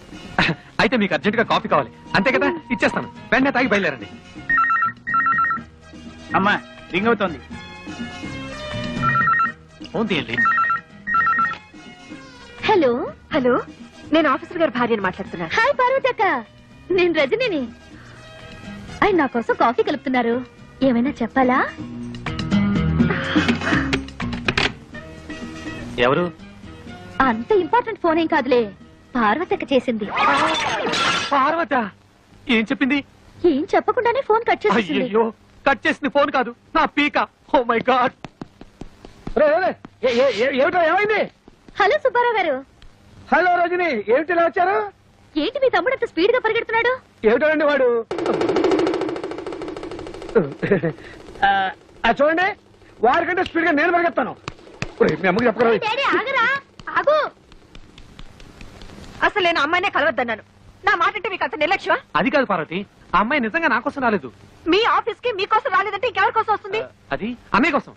అయితే మీకు అర్జెంట్ గా కాఫీ కావాలి అంతే కదా, ఇచ్చేస్తాను. వెంటనే తాగి బయలుదేరండి. అమ్మా రింగ్ అవుతోంది. ఫోన్ తీయండి. హలో హలో, నేను ఆఫీసర్ గారి భార్యను మాట్లాడుతున్నాను. హాయ్ పార్వతక్క, నేను రజనిని. ఆయన నా కోసం కాఫీ కలుపుతున్నారు, ఏమైనా చెప్పాలా? ఎవరు? అంత ఇంపార్టెంట్ ఫోన్ ఏం కాదులే, పార్వతక్క చేసింది. పార్వత ఏం చెప్పింది? ఏం చెప్పకుండానే ఫోన్ కట్ చేసేసింది. అయ్యో, కట్ చేసింది ఫోన్ కాదు, నా పీక. Oh my God. ఏమిటో ఏమైంది? హలో సుబ్బారావు గారు. హలో రజని, ఏమిటి ఇలా వచ్చారు? ఏంటి మీ తమ్ముడు అంత స్పీడ్ గా పరిగెడుతున్నాడు? ఏమిటండి వాడు? చూడండి, వారికంటే స్పీడ్ గా నేను పరిగెత్తాను. మీ అమ్మకి చెప్పరా? డాడీ, ఆగరా, ఆగు. అసలు నేను అమ్మాయినే కలవద్దన్నాను. నా మాట అంటే మీకు అంత నిర్లక్ష్యం? అది కాదు పార్వతి, ఆ అమ్మాయి నిజంగా నా కోసం రాలేదు. మీ ఆఫీస్ కి మీకోసం రాలేదంటే ఇంకెవరి కోసం వస్తుంది? అది అన్నయ్య కోసం.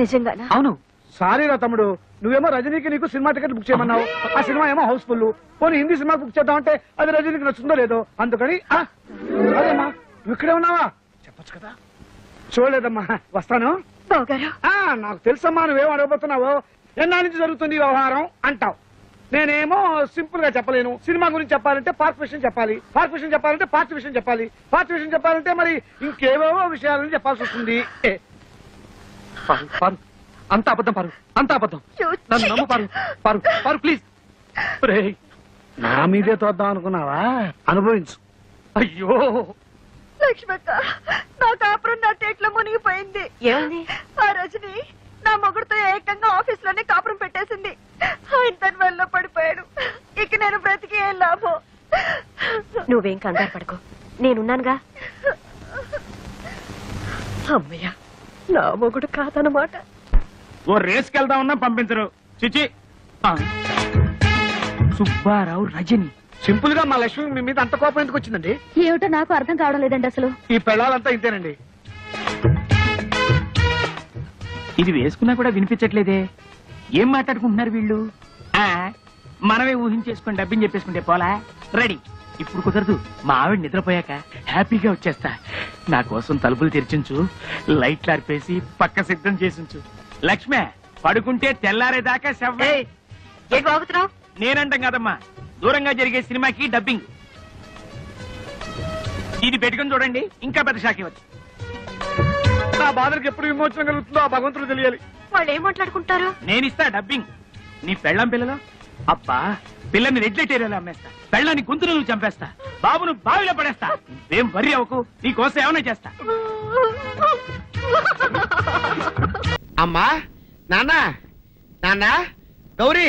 నిజంగానా? అవును. సారీ రా తమ్ముడు, నువ్వేమో రజనీకి నీకు సినిమా టికెట్ బుక్ చేయమన్నావు, ఆ సినిమా ఏమో హౌస్ఫుల్. పోనీ హిందీ సినిమా బుక్ చేద్దామంటే అది రజనీకి నచ్చుందో లేదో, అందుకని అదేమ్మా నువ్వు ఇక్కడే ఉన్నావా చెప్పొచ్చు కదా. చూడలేదమ్మా, వస్తాను. బావగారు, నాకు తెలుసమ్మా నువ్వేం అడగబోతున్నావో. ఎన్నా నుంచి జరుగుతుంది ఈ వ్యవహారం అంటావు. నేనేమో సింపుల్ గా చెప్పలేను. సినిమా గురించి చెప్పాలంటే పార్క్ విషయం చెప్పాలి, పార్క్ విషయం చెప్పాలంటే పార్క్ విషయం చెప్పాలి, పార్క్ విషయం చెప్పాలంటే మరి ఇంకేవేవో విషయాలని చెప్పాల్సి వస్తుంది. పారు, పారు, అంత అబద్ధం పారు, అంత అబద్ధం. నన్ను నమ్ము పారు, పారు, పారు ప్లీజ్. నా మీదే తోద్దాం అనుకున్నావా? అనుభవించు. అయ్యో లక్ష్మక్క, నా కాపురం నా టేట్లో మునిగిపోయింది. ఏమైంది? ఆ రజని నా మొగుడుతో ఏకంగా ఆఫీస్ లోనే కాపురం పెట్టేసింది. ఆయన తన వల్ల పడిపోయాడు. ఇక నేను బ్రతికి ఏం లాభం? నువ్వేం కంగారు పడుకో, నేనున్నానుగా. అమ్మయ్య, నా మొగుడు కాదన్నమాట. ఓ రేస్కి వెళ్దామన్నా పంపించరు. చిచి. సుబ్బారావు రజని. సింపుల్ గా మా లక్ష్మి మీ మీద అంత కోపం ఎందుకు వచ్చిందండి? ఏమిటో నాకు అర్థం కావడం లేదండి అసలు. ఈ పెళ్ళాలంతా ఇంతేనండి. ఇది వేసుకున్నా కూడా వినిపించట్లేదే. ఏం మాట్లాడుకుంటున్నారు వీళ్ళు? మనమే ఊహించేసుకుని డబ్బిని చెప్పేసుకుంటే పోలా. రెడీ. ఇప్పుడు కుదరదు, మా ఆవిడ నిద్రపోయాక హ్యాపీగా వచ్చేస్తా. నా కోసం తలుపులు తెరిచించు, లైట్లు ఆర్పేసి పక్క సిద్ధం చేసించు. లక్ష్మే, పడుకుంటే తెల్లారేదాకా శవ్వే. ఏం బాగుతున్నావు? నేనంటాం కదమ్మా, దూరంగా జరిగే సినిమాకి డబ్బింగ్. ఇది పెట్టుకుని చూడండి, ఇంకా పెద్ద షాక్ ఇవ్వచ్చు. నా బాధలకు ఎప్పుడు విమోచన కలుగుతుందో ఆ భగవంతుడు తెలియాలి. వాళ్ళు ఏం మాట్లాడుకుంటారు? నేనిస్తా డబ్బింగ్. నీ పెళ్ళం పిల్లలు అబ్బా, పిల్లని రెడ్లెట్ ఏరియాలో అమ్మేస్తా, పెళ్ళాన్ని గొంతులు నువ్వు చంపేస్తా, బాబును బావిలో పడేస్తా. ఏం వరి అవ్వకు, నీ కోసం ఏమైనా చేస్తా. అమ్మా, నాన్న, నాన్న, గౌరీ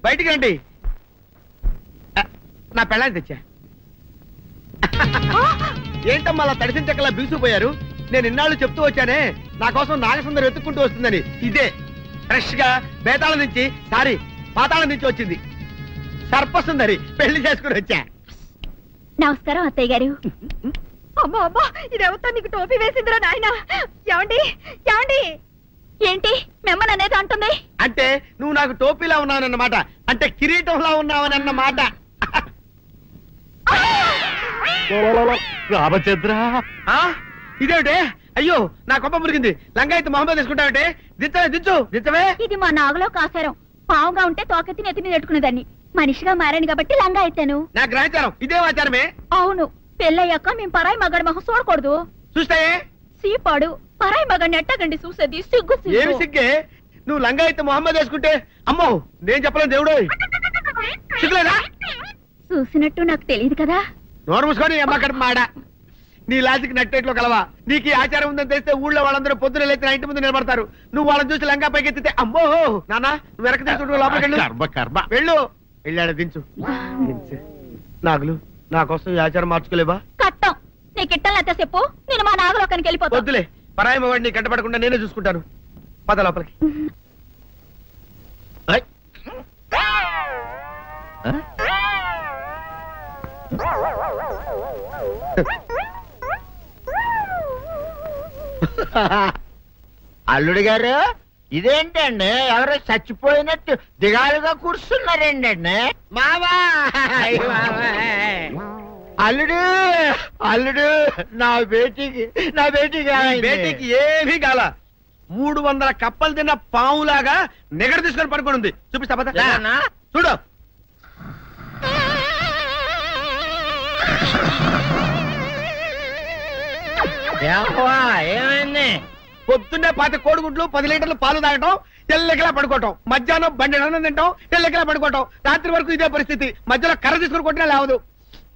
బయటికి రండి. నా పెళ్ళాన్ని తెచ్చా. ఏంటమ్మా అలా తడిసిన చెక్కలా బిగుసిపోయారు? నేను ఇన్నాళ్ళు చెప్తూ వచ్చానే, నా కోసం నాగసుందరం వెతుక్కుంటూ వస్తుందని. ఇదే ఫ్రెష్ గా బేతాళం నుంచి, సారీ పాతాళం నుంచి వచ్చింది. సర్పసుందరి పెళ్లి చేసుకుని వచ్చా. నమస్కారం అత్తయ్య గారు. అమ్మా అమ్మా, ఇదేవతా నీకు టోపీ వేసిందిరా నాయన. ఏమండి ఏమండి? ఏంటి మిమ్మల్ని అనేది అంటుంది? అంటే నువ్వు నాకు టోపీలా ఉన్నావనన్నమాట, అంటే కిరీటంలా ఉన్నావనన్నమాట. రామచంద్ర, ఇదేమిటే? అయ్యో, నా కొప్ప మురిగింది. లంగా అయితే మొహమ్మద్ తీసుకుంటావంటే? దించవే, దించు, దించవే. ఇది మా నాగులో కాసారం. పావుగా ఉంటే తోకెత్తి నెత్తి మీద పెట్టుకునేదాన్ని. మనిషిగా మారాను కాబట్టి లంగా అయితాను. నా గ్రహచారం ఇదే ఆచారమే. అవును, పెళ్ళయ్యాక మేము పరాయి మగాడి మొహం చూడకూడదు. చూస్తాయే సీపాడు పరాయి మగాడిని ఎట్టగండి చూసేది. సిగ్గు ఏమి సిగ్గే? నువ్వు లంగా అయితే మొహమ్మద్ వేసుకుంటే అమ్మో నేను చెప్పలేను దేవుడు. సిగ్గులేదా? చూసినట్టు నాకు తెలియదు కదా. నోరు మూసుకొని అమ్మ కడుపు మాడ. నీ లాజిక్ నట్టేట్లో కలవా? నీకు ఈ ఆచారం ఉందని తెలిస్తే ఊళ్ళో వాళ్ళందరూ పొద్దున లేచి నా ఇంటి ముందు నిలబడతారు. నువ్వు వాళ్ళని చూసి లంగా పైకి ఎత్తితే అమ్మో నాన్న నువ్వు వెనక తీసుకుంటూ లోపలికి వెళ్ళు. వెళ్ళాడు, దించు. నాగులు, నా కోసం ఈ ఆచారం మార్చుకోలేవా? కట్టం నీకు ఇట్టలేతే చెప్పు, నేను మా నాగలోకానికి వెళ్ళిపోతా. వద్దులే, పరాయి వాడిని కంటపడకుండా నేనే చూసుకుంటాను. పద లోపలికి. అల్లుడు గారు, ఇదేంటండి ఎవరో చచ్చిపోయినట్టు దిగాలుగా కూర్చున్నారండి? మావా, అల్లుడు అల్లుడు, నా బేటీకి బేటీకి ఏమీ కాల. 300 కప్పలు తిన్న పావులాగా నిగడ తీసుకొని పడుకొని ఉంది. చూపిస్తా పద. చూడు. ఏమైంది? పొద్దున్నే 10 కోడిగుడ్లు 10 లీటర్లు పాలు తాగటం, తెల్లకిలా పడుకోవటం, మధ్యాహ్నం బండి అన్నం తింటాం, తెల్లకిలా పడుకోవటం, రాత్రి వరకు ఇదే పరిస్థితి. మధ్యలో కర్ర తీసుకుని కొట్టినా లేవదు.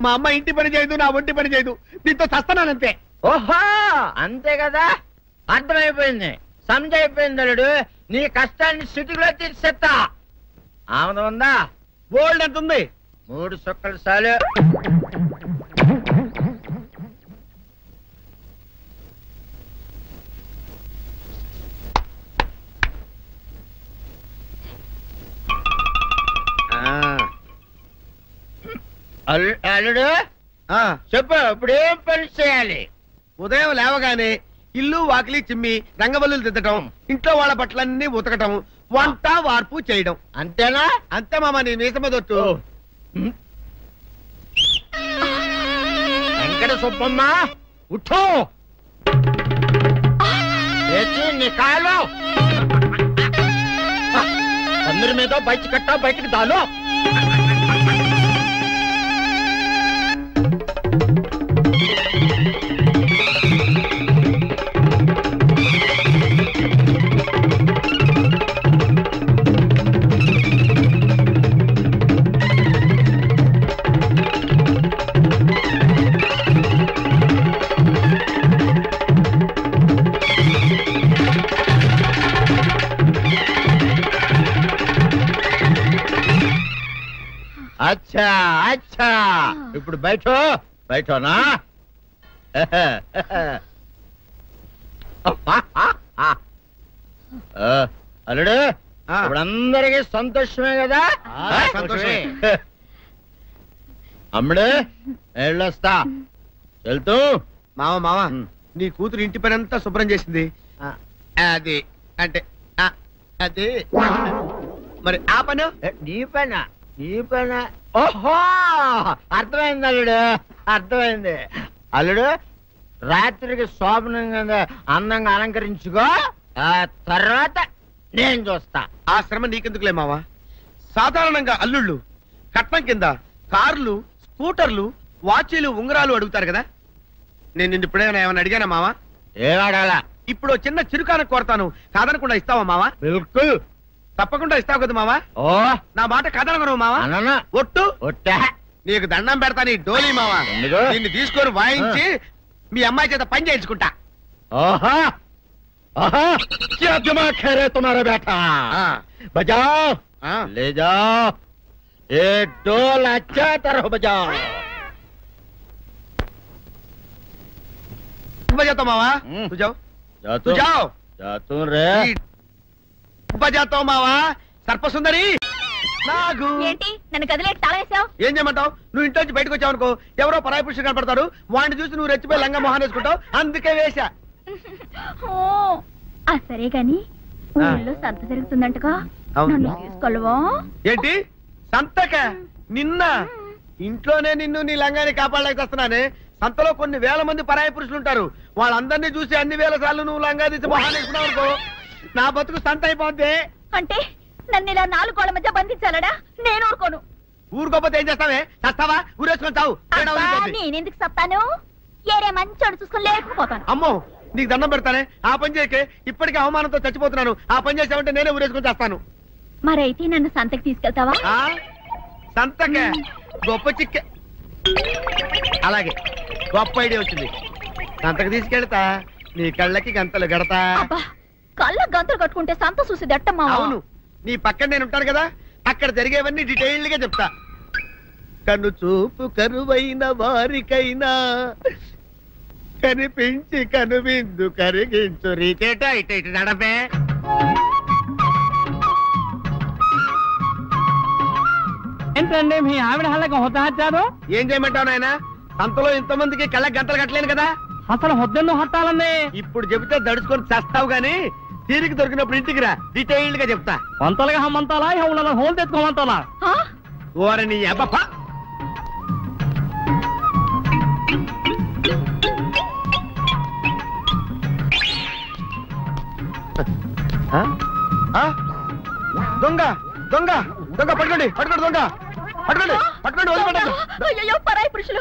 మా అమ్మ ఇంటి పని చేయదు, నా ఒంటి పని చేయదు. దీంతో చస్తానంతే. ఓహో అంతే కదా, అర్థమైపోయింది, సమజైపోయింది. అల్లుడు నీ కష్టాన్ని సిటీలో తీర్చేస్తా. ఆమె ఉందా? గోల్డ్ ఎంత ఉంది? 3 సుక్కలు చాలు. అల్లుడు చెప్పు, ఇప్పుడు ఏం పని చేయాలి? ఉదయం లేవగానే ఇల్లు వాకిలి చిమ్మి రంగవల్లులు దిద్దటం, ఇంట్లో వాళ్ళ బట్టలన్నీ ఉతకటం, వంట వార్పు చేయడం. అంతేనా? అంతే మామ, నీ మీసమదొట్టు. వెంకట సుబ్బమ్మ ఉఠో, నీ కాలు అందరి మీద బయట కట్టా, బయటకు దాలో. అచ్చా అచ్చా, ఇప్పుడు బయటనా? అల్లుడు ఇప్పుడు అందరికి సంతోషమే కదా? సంతోషమే. అమ్ముడు వెళ్ళొస్తా, వెళ్తూ. మామ నీ కూతురు ఇంటి పని అంతా శుభ్రం చేసింది. అది అంటే అది మరి ఆ పను నీ పైన ఓహో అర్థమైంది అల్లుడు, అర్థమైంది. అల్లుడు రాత్రికి శోభనంగా అందంగా అలంకరించుకో, ఆ తర్వాత నేను చూస్తా. ఆ శ్రమ నీకెందుకులే మావా. సాధారణంగా అల్లుళ్ళు కట్నం కింద కార్లు, స్కూటర్లు, వాచీలు, ఉంగరాలు అడుగుతారు కదా. నేను నిన్ను ఇప్పుడేమైనా ఏమైనా అడిగానా మావా? ఏడాడాలా? ఇప్పుడు చిన్న చిరుకాన కోరతాను, కాదనకుండా ఇస్తావా మావా? బిల్కుల్ తప్పకుండా ఇస్తావు కదా మావా. ఓ నా మాట కాదనగను మావా. ఒట్టు ఒట్టా, నీకు దండం పెడతా నీ డోలీ మావా. దీన్ని తీసుకొని వాయించి మీ అమ్మాయి చేత పని చేయించుకుంటా. ఓహా ఓహా, క్యా దిమాగ్ ఖై రే తుమ్హారా బేటా? బజాओ, ले जाओ, ये डोल अच्छा तरह बजाओ. बजाता मावा, तू जाओ, तू जाओ. जातू रे. बजाता मावा. సర్పసుందరి నాగు. ఏంటి నన్ను గదిలేటి తాళవేశావు? ఏం చేయమంటావు? నువ్వు ఇంట్లో నుంచి బయటకు వచ్చావు అనుకో, ఎవరో పరాయి పురుషుడు కనపడతాడు, వాడిని చూసి నువ్వు రెచ్చిపోయి లంగా మొహాన్ వేసుకుంటావు, అందుకే వేశా. సరే గాని ఊళ్ళో సంత జరుగుతుందంటగా, నన్ను తీసుకెళ్ళవా? ఏంటి సంతక? నిన్న ఇంట్లోనే నిన్ను నీ లంగాని కాపాడలేకొస్తున్నానే. సంతలో కొన్ని వేల మంది పరాయి పురుషులు ఉంటారు, వాళ్ళందరినీ చూసి అన్ని వేల సార్లు నువ్వు లంగా తీసి మొహాన్ వేసుకున్నావు అనుకో, నా బతుకు సంత అయిపోద్ది. అంటే నన్ను ఇలా 4 గోళ్ల మధ్య బంధించాలడా? నేను ఊరుకోను. ఊరుకోపోతే ఏం చేస్తావే? చస్తావా? ఊరేసుకొని చావు. నేనెందుకు చెప్తాను? ఏరే మంచోడు చూసుకుని లేకపోతాను. అమ్మో నీకు దండం పెడతానే, ఆ పని చేయకే. ఇప్పటికే అవమానంతో చచ్చిపోతున్నాను, ఆ పని చేసావంటే నేనే ఊరేసుకొని చేస్తాను. మరైతే నన్ను సంతకి తీసుకెళ్తావా? సంతకే? గొప్ప చిక్కే. అలాగే, గొప్ప ఐడియా వచ్చింది. సంతకు తీసుకెళ్తా, నీ కళ్ళకి గంతలు గడతా. కళ్ళ గంతలు కట్టుకుంటే సంత చూసి దట్టమ్మా. అవును, నీ పక్కన నేను ఉంటాను కదా, అక్కడ జరిగేవన్నీ డీటెయిల్డ్ గా చెప్తా. కను చూపు కరువైన వారికైనా కనిపించి కనువిందు కరిగించు రీతేట ఇట ఇటు నడపే. ఏంటండి మీ ఆవిడ హళ్ళకి హొత్తహచ్చారు? ఏం చేయమంటావు నాయన? సంతలో ఇంతమందికి కళ్ళకి గంతలు కట్టలేను కదా. అసలు హొద్దెందుకు హత్తాలండి? ఇప్పుడు చెబితే దడుచుకొని చస్తావు గాని, తీరికి దొరికినప్పుడు ఇంటికి రా, డీటెయిల్డ్ గా చెప్తా. వంతలుగా హమ్మంతాలా, హోల్ తెచ్చుకోమంతాలా? ఓరని అబ్బప్ప. దొంగ దొంగ దొంగ పట్టుకోండి పట్టుకోండి దొంగ పట్టుకోండి పట్టుకోండి వదిలిపెట్టండి అయ్యో పరాయి పురుషులు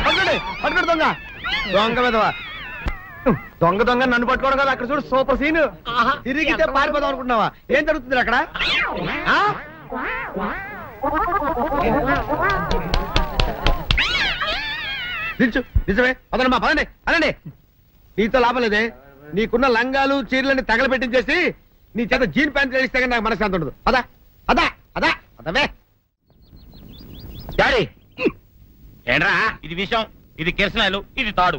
పట్టుకోండి పట్టుకోండి దొంగ దొంగ మీదవా దొంగ దొంగ నన్ను పట్టుకోవడం కదా అక్కడ చూడు సూపర్ సీన్ తిరిగితే పారిపోదాం అనుకుంటున్నావా ఏం జరుగుతుంది అక్కడ నిజమే అదనమ్మా పదండి అనండి నీతో లాభం లేదే నీకున్న లంగాలు చీరలని తగలబెట్టించేసి నీ చేత జీన్ ప్యాంట్ వేస్తే కానీ నాకు మనశ్శాంతి ఉండదు అదా అదా అదా అదవే డాడీ ఏంట్రా ఇది విషం ఇది కిరసనాయలు ఇది తాడు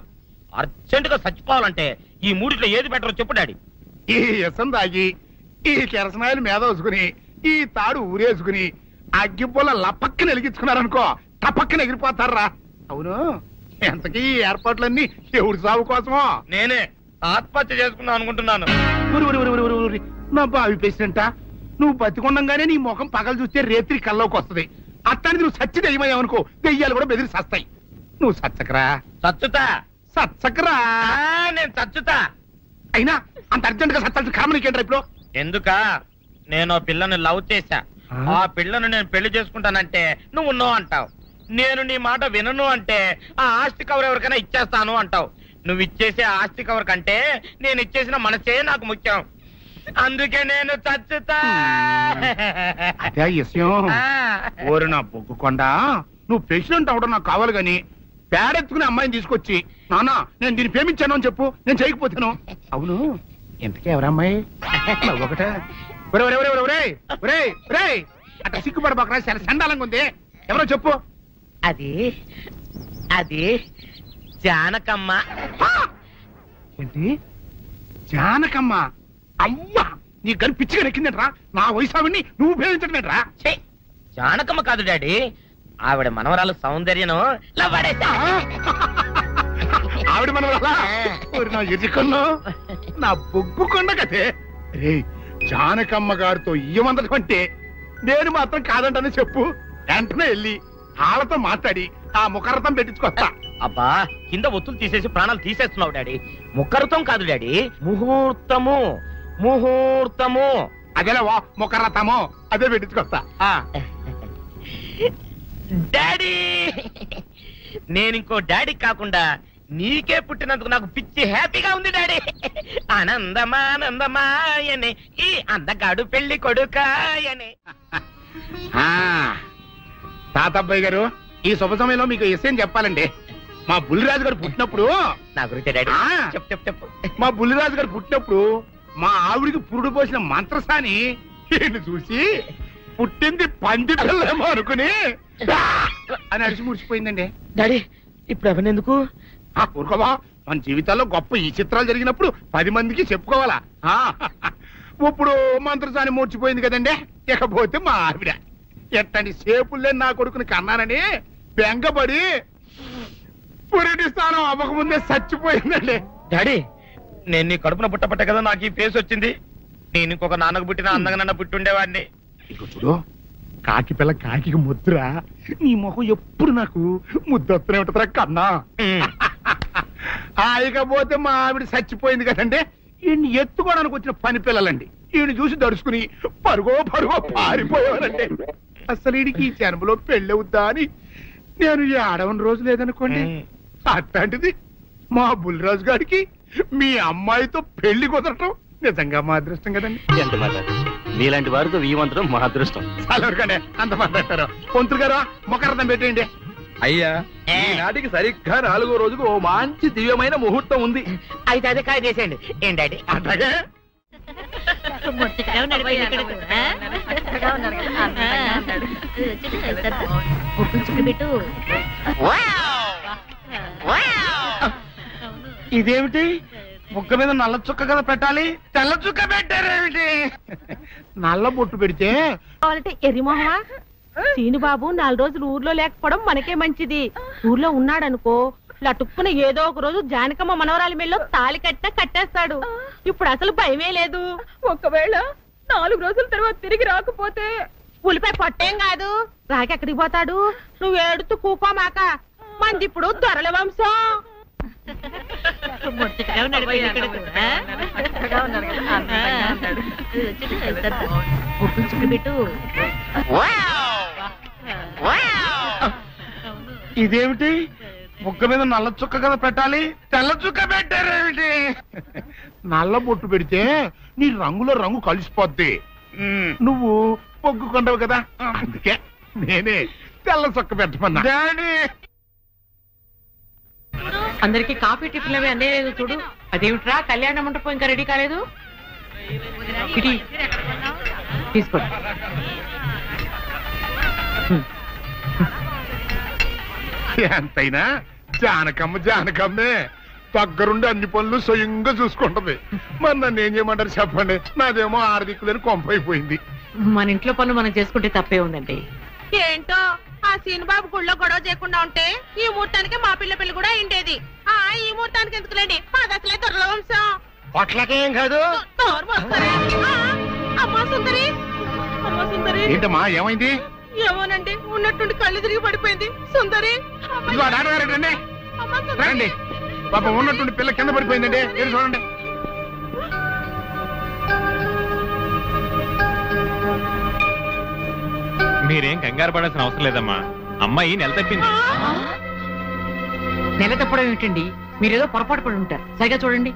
అర్జెంట్ గా చచ్చిపోవాలంటే ఈ మూడిట్లో ఏది బెటర్ చెప్పు డాడీ ఈ ఇసం తాగి ఈ కిరసనాయలు మీద వేసుకుని ఈ తాడు ఊరేసుకుని అగ్గిపూల లపక్కన వెలిగించుకున్నారనుకో టపక్కన ఎగిరిపోతారా అవును ఎంతకీ ఈ ఏర్పాట్లన్నీ ఎవరి సాగు కోసమో నేనే ఆత్మహత్య చేసుకుందాం అనుకుంటున్నాను నా బావి పేసినంట నువ్వు బతికొండంగానే నీ ముఖం పగలు చూస్తే రేత్రి కల్లోకి వస్తుంది అట్టానికి నువ్వు సచ్చి దెయ్యమయ్యావనుకో దెయ్యాలు కూడా బెదిరి సస్తాయి నువ్వు సచ్చకరా చచ్చుతా సచ్చకరా నేను చచ్చుతా అయినా అంత అర్జెంట్ గా సత్తాల్సిన కారణం నీకేంట్రా ఇప్పుడు ఎందుక నేను ఆ పిల్లని లవ్ చేశా ఆ పిల్లను నేను పెళ్లి చేసుకుంటానంటే నువ్వు నో అంటావు నేను నీ మాట వినను అంటే ఆ ఆస్తి కవర్ ఎవరికైనా ఇచ్చేస్తాను అంటావు నువ్వు ఇచ్చేసే ఆస్తి కవర్ కంటే నేను ఇచ్చేసిన మనసే నాకు ముఖ్యం అందుకే నేను చచ్చుతా అదే విషయం ఓరి నా బొగ్గుకొండ నువ్వు ప్రెసిడెంట్ అవడం నాకు కావాలి గాని పేడెత్తుకునే అమ్మాయిని తీసుకొచ్చి నానా నేను దీన్ని ప్రేమించాను అని చెప్పు నేను చేయకపోతాను అవును ఎంతకే ఎవరమ్మాయి ఒకటే అట్లా సిగ్గుపడబాకరా చాలా సండాలంగా ఉంది ఎవరో చెప్పు అది అది జానకమ్మ ఏంటి జానకమ్మ అమ్మా నీ గని పిచ్చిగా నెక్కిందంట్రా నా వయసావిని నువ్వు ప్రేమించడమేట్రా జానకమ్మ కాదు డాడీ ఆవిడ మనవరాలు సౌందర్యను ఆవిడ మనవరాలా నా ఎదుకుల్లో నా బొగ్గుకొండ కదే రే జానకమ్మ గారితో ఇయ్యమందడం అంటే నేను మాత్రం కాదంటని చెప్పు వెంటనే వెళ్ళి వాళ్ళతో మాట్లాడి ఆ ముఖరథం పెట్టించుకొస్తా అబ్బా కింద ఒత్తులు తీసేసి ప్రాణాలు తీసేస్తున్నావు డాడీ ముఖరథం కాదు డాడీ ముహూర్తము ముహూర్తము అదేలా ముఖరథము అదే పెట్టించుకొస్తా డాడీ నేను ఇంకో డాడీ కాకుండా నీకే పుట్టినందుకు నాకు పిచ్చి హ్యాపీగా ఉంది డాడీ ఆనందమానందమాయనే ఈ అందగాడు పెళ్లి కొడుకాయనే తాతబ్బాయి గారు ఈ శుభ సమయంలో మీకు విషయం చెప్పాలండి మా బుల్లిరాజు గారు పుట్టినప్పుడు నా గురించి డాడీ చెప్పు చెప్పు చెప్పు మా బుల్లిరాజు గారు పుట్టినప్పుడు మా ఆవిడికి పురుడు పోసిన మంత్రసాని ఈయన చూసి పుట్టింది పంది పిల్లేమో అనుకుని అని అడిచి ముడిచిపోయిందండి డాడీ ఇప్పుడు అవన్నెందుకు ఊరుకోవా మన జీవితాల్లో గొప్ప ఈ చిత్రాలు జరిగినప్పుడు 10 మందికి చెప్పుకోవాలా ఇప్పుడు మంత్రసాని మూర్చిపోయింది కదండి ఇకపోతే మా ఆవిడ ఎట్టండి సేపుల్లే నా కొడుకుని కన్నానని బెంగపడి పురిటి స్థానం అవ్వకముందే చచ్చిపోయిందండి డాడీ నేను నీ కడుపున పుట్టపట్ట కదా నాకు ఈ ఫేస్ వచ్చింది నేను ఇంకొక నాన్నకు పుట్టిన అందంగా నన్ను పుట్టుండేవాడిని ఇక చూడు కాకి పిల్ల కాకి ముద్ర నీ మొహం ఎప్పుడు నాకు ముద్దొత్తనే ఉంటుందిరా కన్నా ఇకపోతే మా ఆవిడ చచ్చిపోయింది కదండి ఈయన్ని ఎత్తుకోవడానికి వచ్చిన పని పిల్లలండి ఈయన చూసి దడుచుకుని పరుగో పారిపోయేవారండి అసలు ఈడికి ఈ జన్మలో పెళ్ళవుద్దా అని నేను ఈ ఆడవని రోజు లేదనుకోండి అట్లాంటిది మా బుల్లిరాజు గారికి మీ అమ్మాయితో పెళ్లి కుదరటం నిజంగా మా అదృష్టం కదండి ఎంత మాట మీలాంటి వారితో వీమంతరం మా అదృష్టం చాలవరకండి అంత మాట్లాడతారు పొంతులు గారు మొకరథం పెట్టేయండి అయ్యా ఈనాటికి సరిగ్గా 4వ రోజుకు ఓ మంచి దివ్యమైన ముహూర్తం ఉంది అయితే అదే కాయ చేసేయండి ఏంటంటే అట్లాగే ఇదేమిటి ముక్క మీద నల్ల చుక్క కదా పెట్టాలి తెల్ల చుక్క పెట్టారేమిటి నల్ల బొట్టు పెడితే ఎర్రిమోహమా సీనుబాబు 4 రోజులు ఊర్లో లేకపోవడం మనకే మంచిది ఊర్లో ఉన్నాడనుకో లటుక్కున ఏదో ఒక రోజు జానకమ్మ మనవరాలి మెల్లో తాళి కట్టేస్తాడు ఇప్పుడు అసలు భయమే లేదు ఒకవేళ 4 రోజుల తర్వాత తిరిగి రాకపోతే ఉలిపై పొట్టేం కాదు రాకెక్కడికి పోతాడు నువ్వు ఏడుతూ కూకోమాక మంది ఇప్పుడు దొరల వంశం ఇదేమిటి ముక్క మీద నల్ల చుక్క కదా పెట్టాలి, తెల్ల చుక్క పెట్టారేమిటి? నల్ల బొట్టు పెడితే నీ రంగులో రంగు కలిసిపోద్ది. నువ్వు పొగ్గు కొండవు కదా, అందుకే నేనే తెల్ల చుక్క పెట్టమన్నా. అందరికి కాఫీ టిఫిన్ అవి అన్నీ లేదు చూడు. అదేమిట్రా కళ్యాణ మండపం ఇంకా రెడీ కాలేదు? తీసుకోండి. ఎంతైనా జానకమ్మే దగ్గరుండి అన్ని పనులు స్వయంగా చూసుకుంటది. మరి నన్ను ఏం చేయమంటారు చెప్పండి? నాదేమో ఆర్థికులని కొంపైపోయింది. మన ఇంట్లో పనులు మనం చేసుకుంటే తప్పే ఉందండి. ఏంటో ఆ సీనుబాబు గుళ్ళో గొడవ చేయకుండా ఉంటే ఈ ముహూర్తానికి మా పిల్ల పెళ్లి కూడా అయిండేది. ఈ ముహూర్తానికి ఎందుకులేండి, అది అసలే దొరల వంశం. పొట్లకేం కాదు. అమ్మా సుందరి, అమ్మా సుందరి. ఏంటమ్మా ఏమైంది? ఏమోనండి, ఉన్నట్టుండి కళ్ళు తిరిగి పడిపోయింది. సుందరి రండి, పాపం ఉన్నట్టుండి పిల్ల కింద పడిపోయిందండి. మీరు చూడండి. మీరేం కంగారు పడాల్సిన అవసరం లేదమ్మా. అమ్మాయి నెల తప్పింది. నెల తప్పడం ఏమిటండి? మీరేదో పొరపాటు పడి ఉంటారు. సరిగా చూడండి.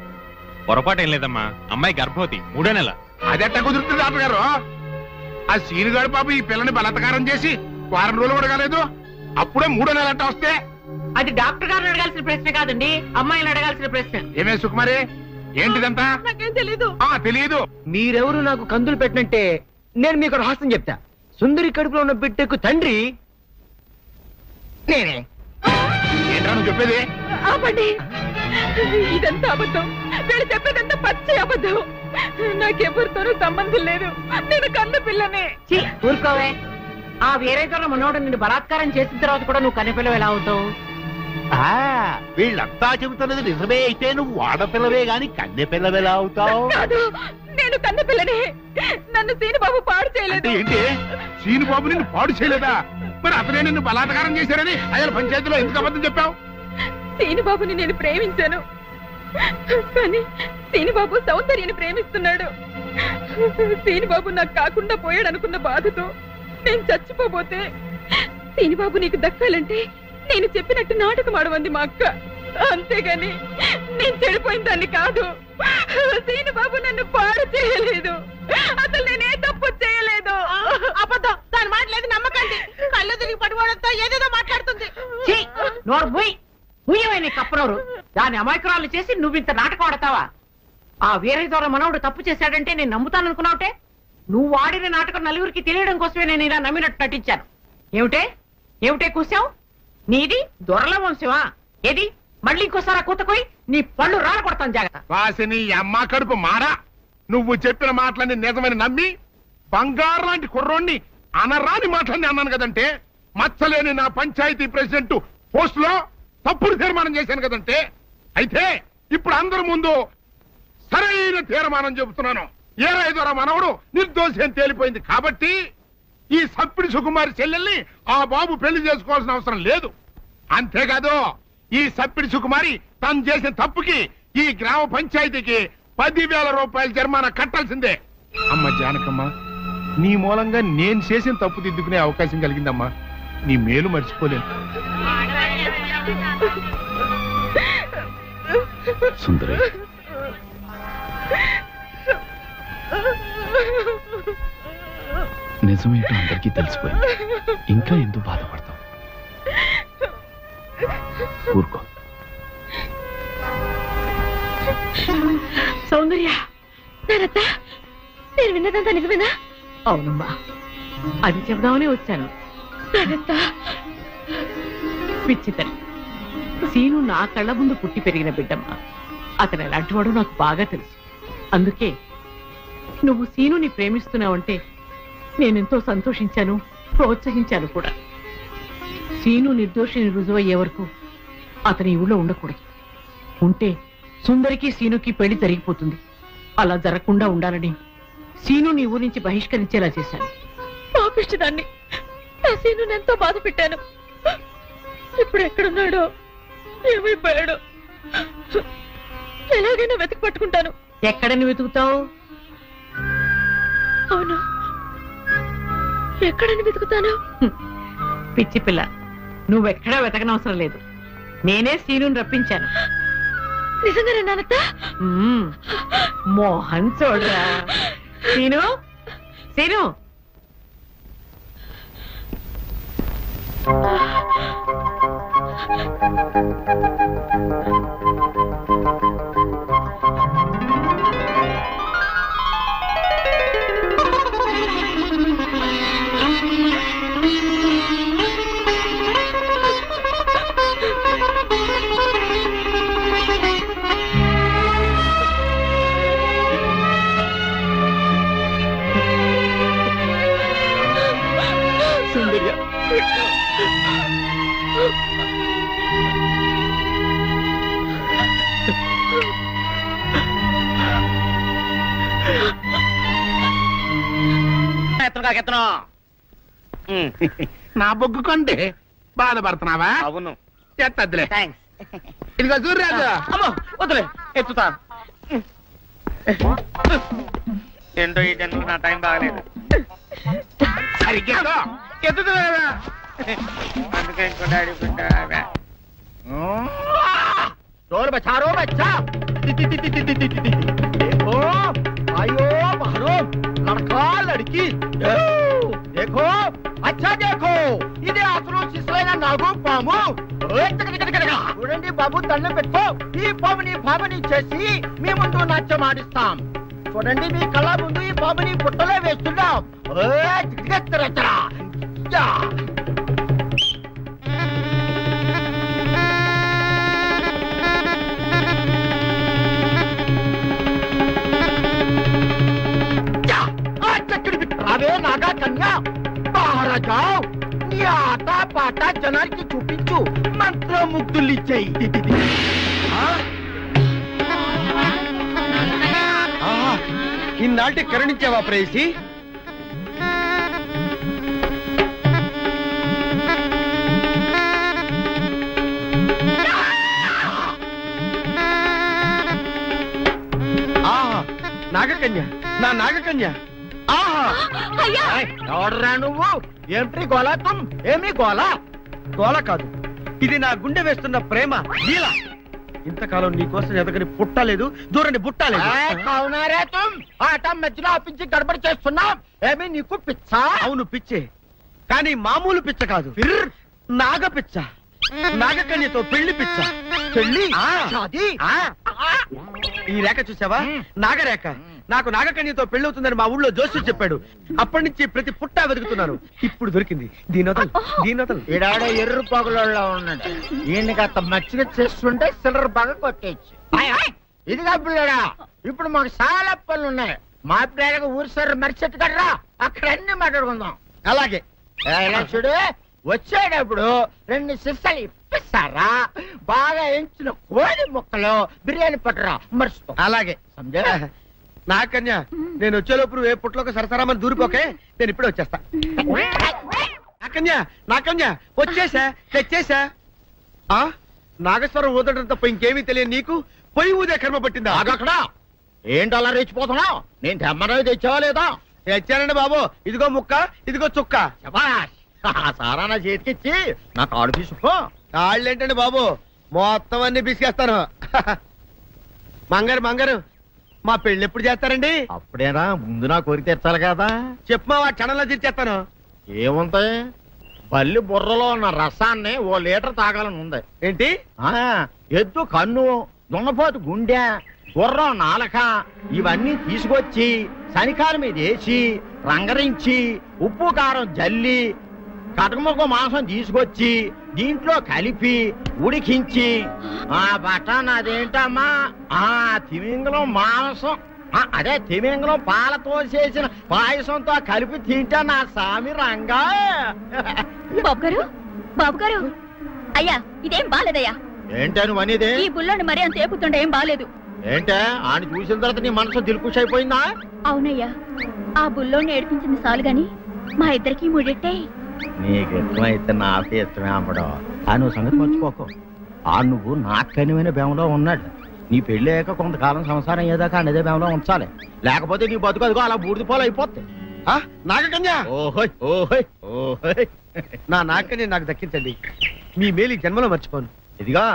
పొరపాటు ఏం లేదమ్మా, అమ్మాయి గర్భవతి, 3వ నెల. అదెట్ట కుదురుతుంది డాక్టర్ గారు? ఆ సీనుగాడు పాప ఈ పిల్లని బలాత్కారం చేసి వారం రోజులు కూడా కాలేదు, అప్పుడే 3వ నెల అంట వస్తే? అది డాక్టర్ గారిని అడగాల్సిన ప్రశ్న కాదండి, అమ్మాయిని అడగాల్సిన ప్రశ్న. ఏమే సుకుమారి, ఏంటిదంతా? నాకేం తెలీదు. తెలీదు. మీరెవరు నాకు కందులు పెట్టినంటే నేను మీకు రహస్యం చెప్తా. సుందరి కడుపులో ఉన్న బిడ్డకు తండ్రి నేనే. ఏంట్రా నువ్వు చెప్పేది? ఆపండి, ఇదంతా అబద్ధం. వీళ్ళు చెప్పేదంతా పచ్చి అబద్ధం. నాకెవరితోనూ సంబంధం లేదు. నేను కన్న పిల్లనే. ఊరుకోవే. ఆ వేరే మనోడు నిన్ను బలాత్కారం చేసిన తర్వాత కూడా నువ్వు కన్నెపిల్లవు ఎలా అవుతావు? వీళ్ళంతా చెబుతున్నది నిజమే అయితే నువ్వు ఆడపిల్లవే గాని కన్నె పిల్లవెలా అవుతావు? కాదు, నేను కన్న పిల్లనే. నన్ను సీనుబాబు పాడు చేయలేదు. ఏంటి? సీనుబాబు నిన్ను పాడు చేయలేదా? మరి అతనే నిన్ను బలాత్కారం చేశారని ఆయన పంచాయతీలో ఎందుకు అబద్ధం చెప్పావు? సీనుబాబుని నేను ప్రేమించాను, కానీ సీనుబాబు సౌందర్యని ప్రేమిస్తున్నాడు. సీనుబాబు నాకు కాకుండా పోయాడు అనుకున్న బాధతో నేను చచ్చిపోబోతే, సీనుబాబు నీకు దక్కాలంటే నేను చెప్పినట్టు నాటకం ఆడమంది మా అక్క. అంతేగాని నేను చెడిపోయిన దాన్ని కాదు. సీనుబాబు నన్ను పాడు చేయలేదు. అసలు నేనే తప్పు చేయలేదు. అబద్ధం. దాని మాటలేదు నమ్మకండి. కళ్ళు తిరిగి పడిపోవడంతో ఏదేదో మాట్లాడుతుంది. నోరు మూయ్. మూయమైన కప్పనోరు. దాని అమాయకురాలు చేసి నువ్వింత నాటకం ఆడతావా? ఆ వీరయ్య ద్వారా మనవుడు తప్పు చేశాడంటే నేను నమ్ముతాననుకున్నావుటే? నువ్వు ఆడిన నాటకం నలుగురికి తెలియడం కోసమే నేను ఇలా నమ్మినట్టు నటించాను. ఏమిటే కూసావు? నీది దొరల వంశమా? ఏది మళ్ళీ ఇంకోసారి కూతకోయి నీ పళ్ళు రాల కొడతాను జాగ్రత్త. వాసిని అమ్మ కడుపు మారా. నువ్వు చెప్పిన మాటలన్నీ నిజమని నమ్మి బంగారు లాంటి కుర్రోణ్ణి అనరాని మాటలన్నీ అన్నాను కదంటే, మచ్చలేని నా పంచాయతీ ప్రెసిడెంట్ పోస్ట్ లో తప్పుడు తీర్మానం చేశాను కదంటే, అయితే ఇప్పుడు అందరి ముందు సరైన తీర్మానం చెబుతున్నాను. ఏ రైతురా మనవడు నిర్దోషి అని తేలిపోయింది కాబట్టి ఈ సప్పిడి సుకుమారి చెల్లెల్ని ఆ బాబు పెళ్లి చేసుకోవాల్సిన అవసరం లేదు. అంతేకాదు, ఈ సప్పిడి సుకుమారి తను చేసిన తప్పుకి ఈ గ్రామ పంచాయతీకి 10,000 రూపాయల జరిమానా కట్టాల్సిందే. అమ్మ జానకమ్మ, నీ మూలంగా నేను చేసిన తప్పు దిద్దుకునే అవకాశం కలిగిందమ్మా. నీ మేలు మర్చిపోలేను. సుందరి, నిజమేంటో అందరికీ తెలిసిపోయింది. ఇంకా ఎందుకు బాధపడతావు? ఊరుకో. సౌందర్య, నేను విన్నదంతా నిజమేనా? అవునమ్మా, అది చెబుదామని వచ్చాను. పిచ్చితని సీను నా కళ్ళ ముందు పుట్టి పెరిగిన బిడ్డమ్మా. అతను ఎలాంటి వాడు నాకు బాగా తెలుసు. అందుకే నువ్వు సీనుని ప్రేమిస్తున్నావంటే నేనెంతో సంతోషించాను, ప్రోత్సహించాను కూడా. సీను నిర్దోషిని రుజువయ్యే వరకు అతని ఊళ్ళో ఉండకూడదు. ఉంటే సుందరికి సీనుకి పెళ్లి జరిగిపోతుంది. అలా జరగకుండా ఉండాలని సీను నీ ఊరి నుంచి బహిష్కరించేలా చేశాను. పాపిష్టిదాన్ని, నా సీనుని ఎంతో బాధ పెట్టాను. ఇప్పుడు ఎక్కడున్నాడో, ఏమైపోయాడో. ఎలాగైనా వెతికి పట్టుకుంటాను. ఎక్కడని వెతుకుతావు? అవును, ఎక్కడని వెతుకుతాను? పిచ్చి పిల్ల, నువ్వెక్కడా వెతకనవసరం లేదు. నేనే సీనుని రప్పించాను. నిజంగానే నానత్త? మోహన్ చూడరా. సీను, సీను. నా బొగ్గు కొంటే బాధపడుతున్నావా? అవును. ఎత్తద్దులే. ఇదిగో చూడరాజు. వదిలే, ఎత్తుతా. ఏంటో ఈ జన్మకి నా టైం బాగలేదు. సరిగ్గా ఎత్తుతున్నా అందుకే ఇంకో డాడీ పెట్టా. चोर बचारो बच्चा देखो आयो बाहरो लड़का लड़की देखो अच्छा देखो इधे అసలు శిశులైన నాగు పాము చూడండి బాబు దండం పెట్టుకో ఈ పాముని చేసి మీ ముందు నాట్యం ఆడిస్తాం చూడండి మీ కళ్ళ ముందు ఈ పాముని పుట్టలో వేస్తున్నాం అదే నాగా కన్యా బాహర జాओ నీ ఆట పాట జనానికి చూపించు మంత్రముగ్ధులు ఇచ్చేయి ఇన్నాళ్ళకి కరుణించావా ప్రేయసి నాగకన్య నా నాగకన్య ఎవడరా నువ్వు ఏమిటి గోలా తుమ్ ఏమి గోలా గోల కాదు ఇది నా గుండె వేస్తున్న ప్రేమ లీల ఇంతకాలం నీకోసం ఎదగని పుట్టలేదు దూరని బుట్టలేదు అవునారే తుమ్ ఆట మధ్యలో ఆపించి గడబడి చేస్తున్నాం ఏమి నీకు పిచ్చ అవును పిచ్చే కానీ మామూలు పిచ్చ కాదు నాగ పిచ్చ నాగకన్యతో పెళ్లి పిచ్చ పెళ్లి ఈ రేఖ చూసావా నాగరేఖ నాకు నాగకన్యతో పెళ్ళవుతుందని మా ఊళ్ళో జోస్యం చెప్పాడు అప్పటి నుంచి ప్రతి పుట్టా వెతుకుతున్నాను ఇప్పుడు దొరికింది దీనోతలు ఈడాడ ఎర్ర పొగలలో ఉన్నాడు ఈయనకి అంత మచ్చిగా చేస్తుంటే సిల్లర్ బాగా కొట్టేచ్చు ఇదిగా పిల్లడా ఇప్పుడు మాకు చాలా పనులు ఉన్నాయి మా పిల్లలకు ఊరి సర్ర మరిచెట్టు కర్రా అక్కడ అన్ని మాట్లాడుకుందాం అలాగే చూడు వచ్చేటప్పుడు 2 సిస్సలు ఇప్పిస్తారా బాగా ఎంచిన కోడి ముక్కలు బిర్యానీ పట్టరా మర్చిపో అలాగే సంజయ్ నాకన్య నేను వచ్చేలోపు ఏ పుట్లోకి సరసరామని దూరిపోకే నేను ఇప్పుడే వచ్చేస్తా నాకన్య వచ్చేసా తెచ్చేసా నాగేశ్వరం ఊదడం తప్ప ఇంకేమీ తెలియదు నీకు పొయ్యి ఊదే కర్మ పట్టిందా అక్కడ ఏంటి అలా రెచ్చిపోతున్నావు నేను తెమ్మనవి తెచ్చావా లేదా తెచ్చానండి బాబు ఇదిగో ముక్క ఇదిగో చుక్క సారా నా చేతికిచ్చి నా కాడు తీసుకో కాళ్ళేంటండి బాబు మొత్తం అన్ని బిసికేస్తాను మంగారు మా పెళ్లి ఎప్పుడు చేస్తారండి అప్పుడేనా ముందు నా కోరిక తెచ్చాలి కదా చెప్పమా ఆ క్షణంలో తీర్చేస్తాను ఏముంటాయి బల్లి బుర్రలో ఉన్న రసాన్ని 1 లీటర్ తాగాలని ఉంది ఏంటి ఎద్దు కన్ను దున్నపోతు గుండె గుర్రం నాలక ఇవన్నీ తీసుకొచ్చి శనికాల మీద వేసి రంగరించి ఉప్పు కారం జల్లి కటకముక్క మాంసం తీసుకొచ్చి దీంట్లో కలిపి ఉడికించి ఆ బటన్ అదేంటమ్మా తిమింగలం మాంసం అదే తిమింగలం పాలతో చేసిన పాయసంతో కలిపి తింటా నా సామి రంగా బాబు గారు అయ్యా ఇదేం బాలేదయ్యా ఏంటని అనేది ఈ బుల్లోని మరీ అంత ఏపుతుండే ఏం బాలేదు ఏంటే ఆయన చూసిన తర్వాత నీ మనసు దిల్కుష్ అయిపోయిందా అవునయ్యా ఆ బుల్లోని ఏడిపించింది చాలు గాని మా ఇద్దరికి ముడిట్టే నీకు ఇష్టమైతే నాకు ఇష్టమే అమ్మడం ఆ నువ్వు సంగతి మర్చిపోకు ఆ నువ్వు నాకనిమైన బేమలో ఉన్నాడు. నీ పెళ్లి అయ్యాక కొంతకాలం సంసారం ఏదాకా అనేదే బేమలో ఉంచాలి, లేకపోతే నీ బతుకు అదిగో అలా బూడిద పోలు అయిపోతుంది. నాగకన్యా, ఓహోయ్ ఓహోయ్ ఓహోయ్, నా నాగకన్య నాకు దక్కించండి. మీ మేలు ఈ జన్మలో మర్చిపోను. ఇదిగా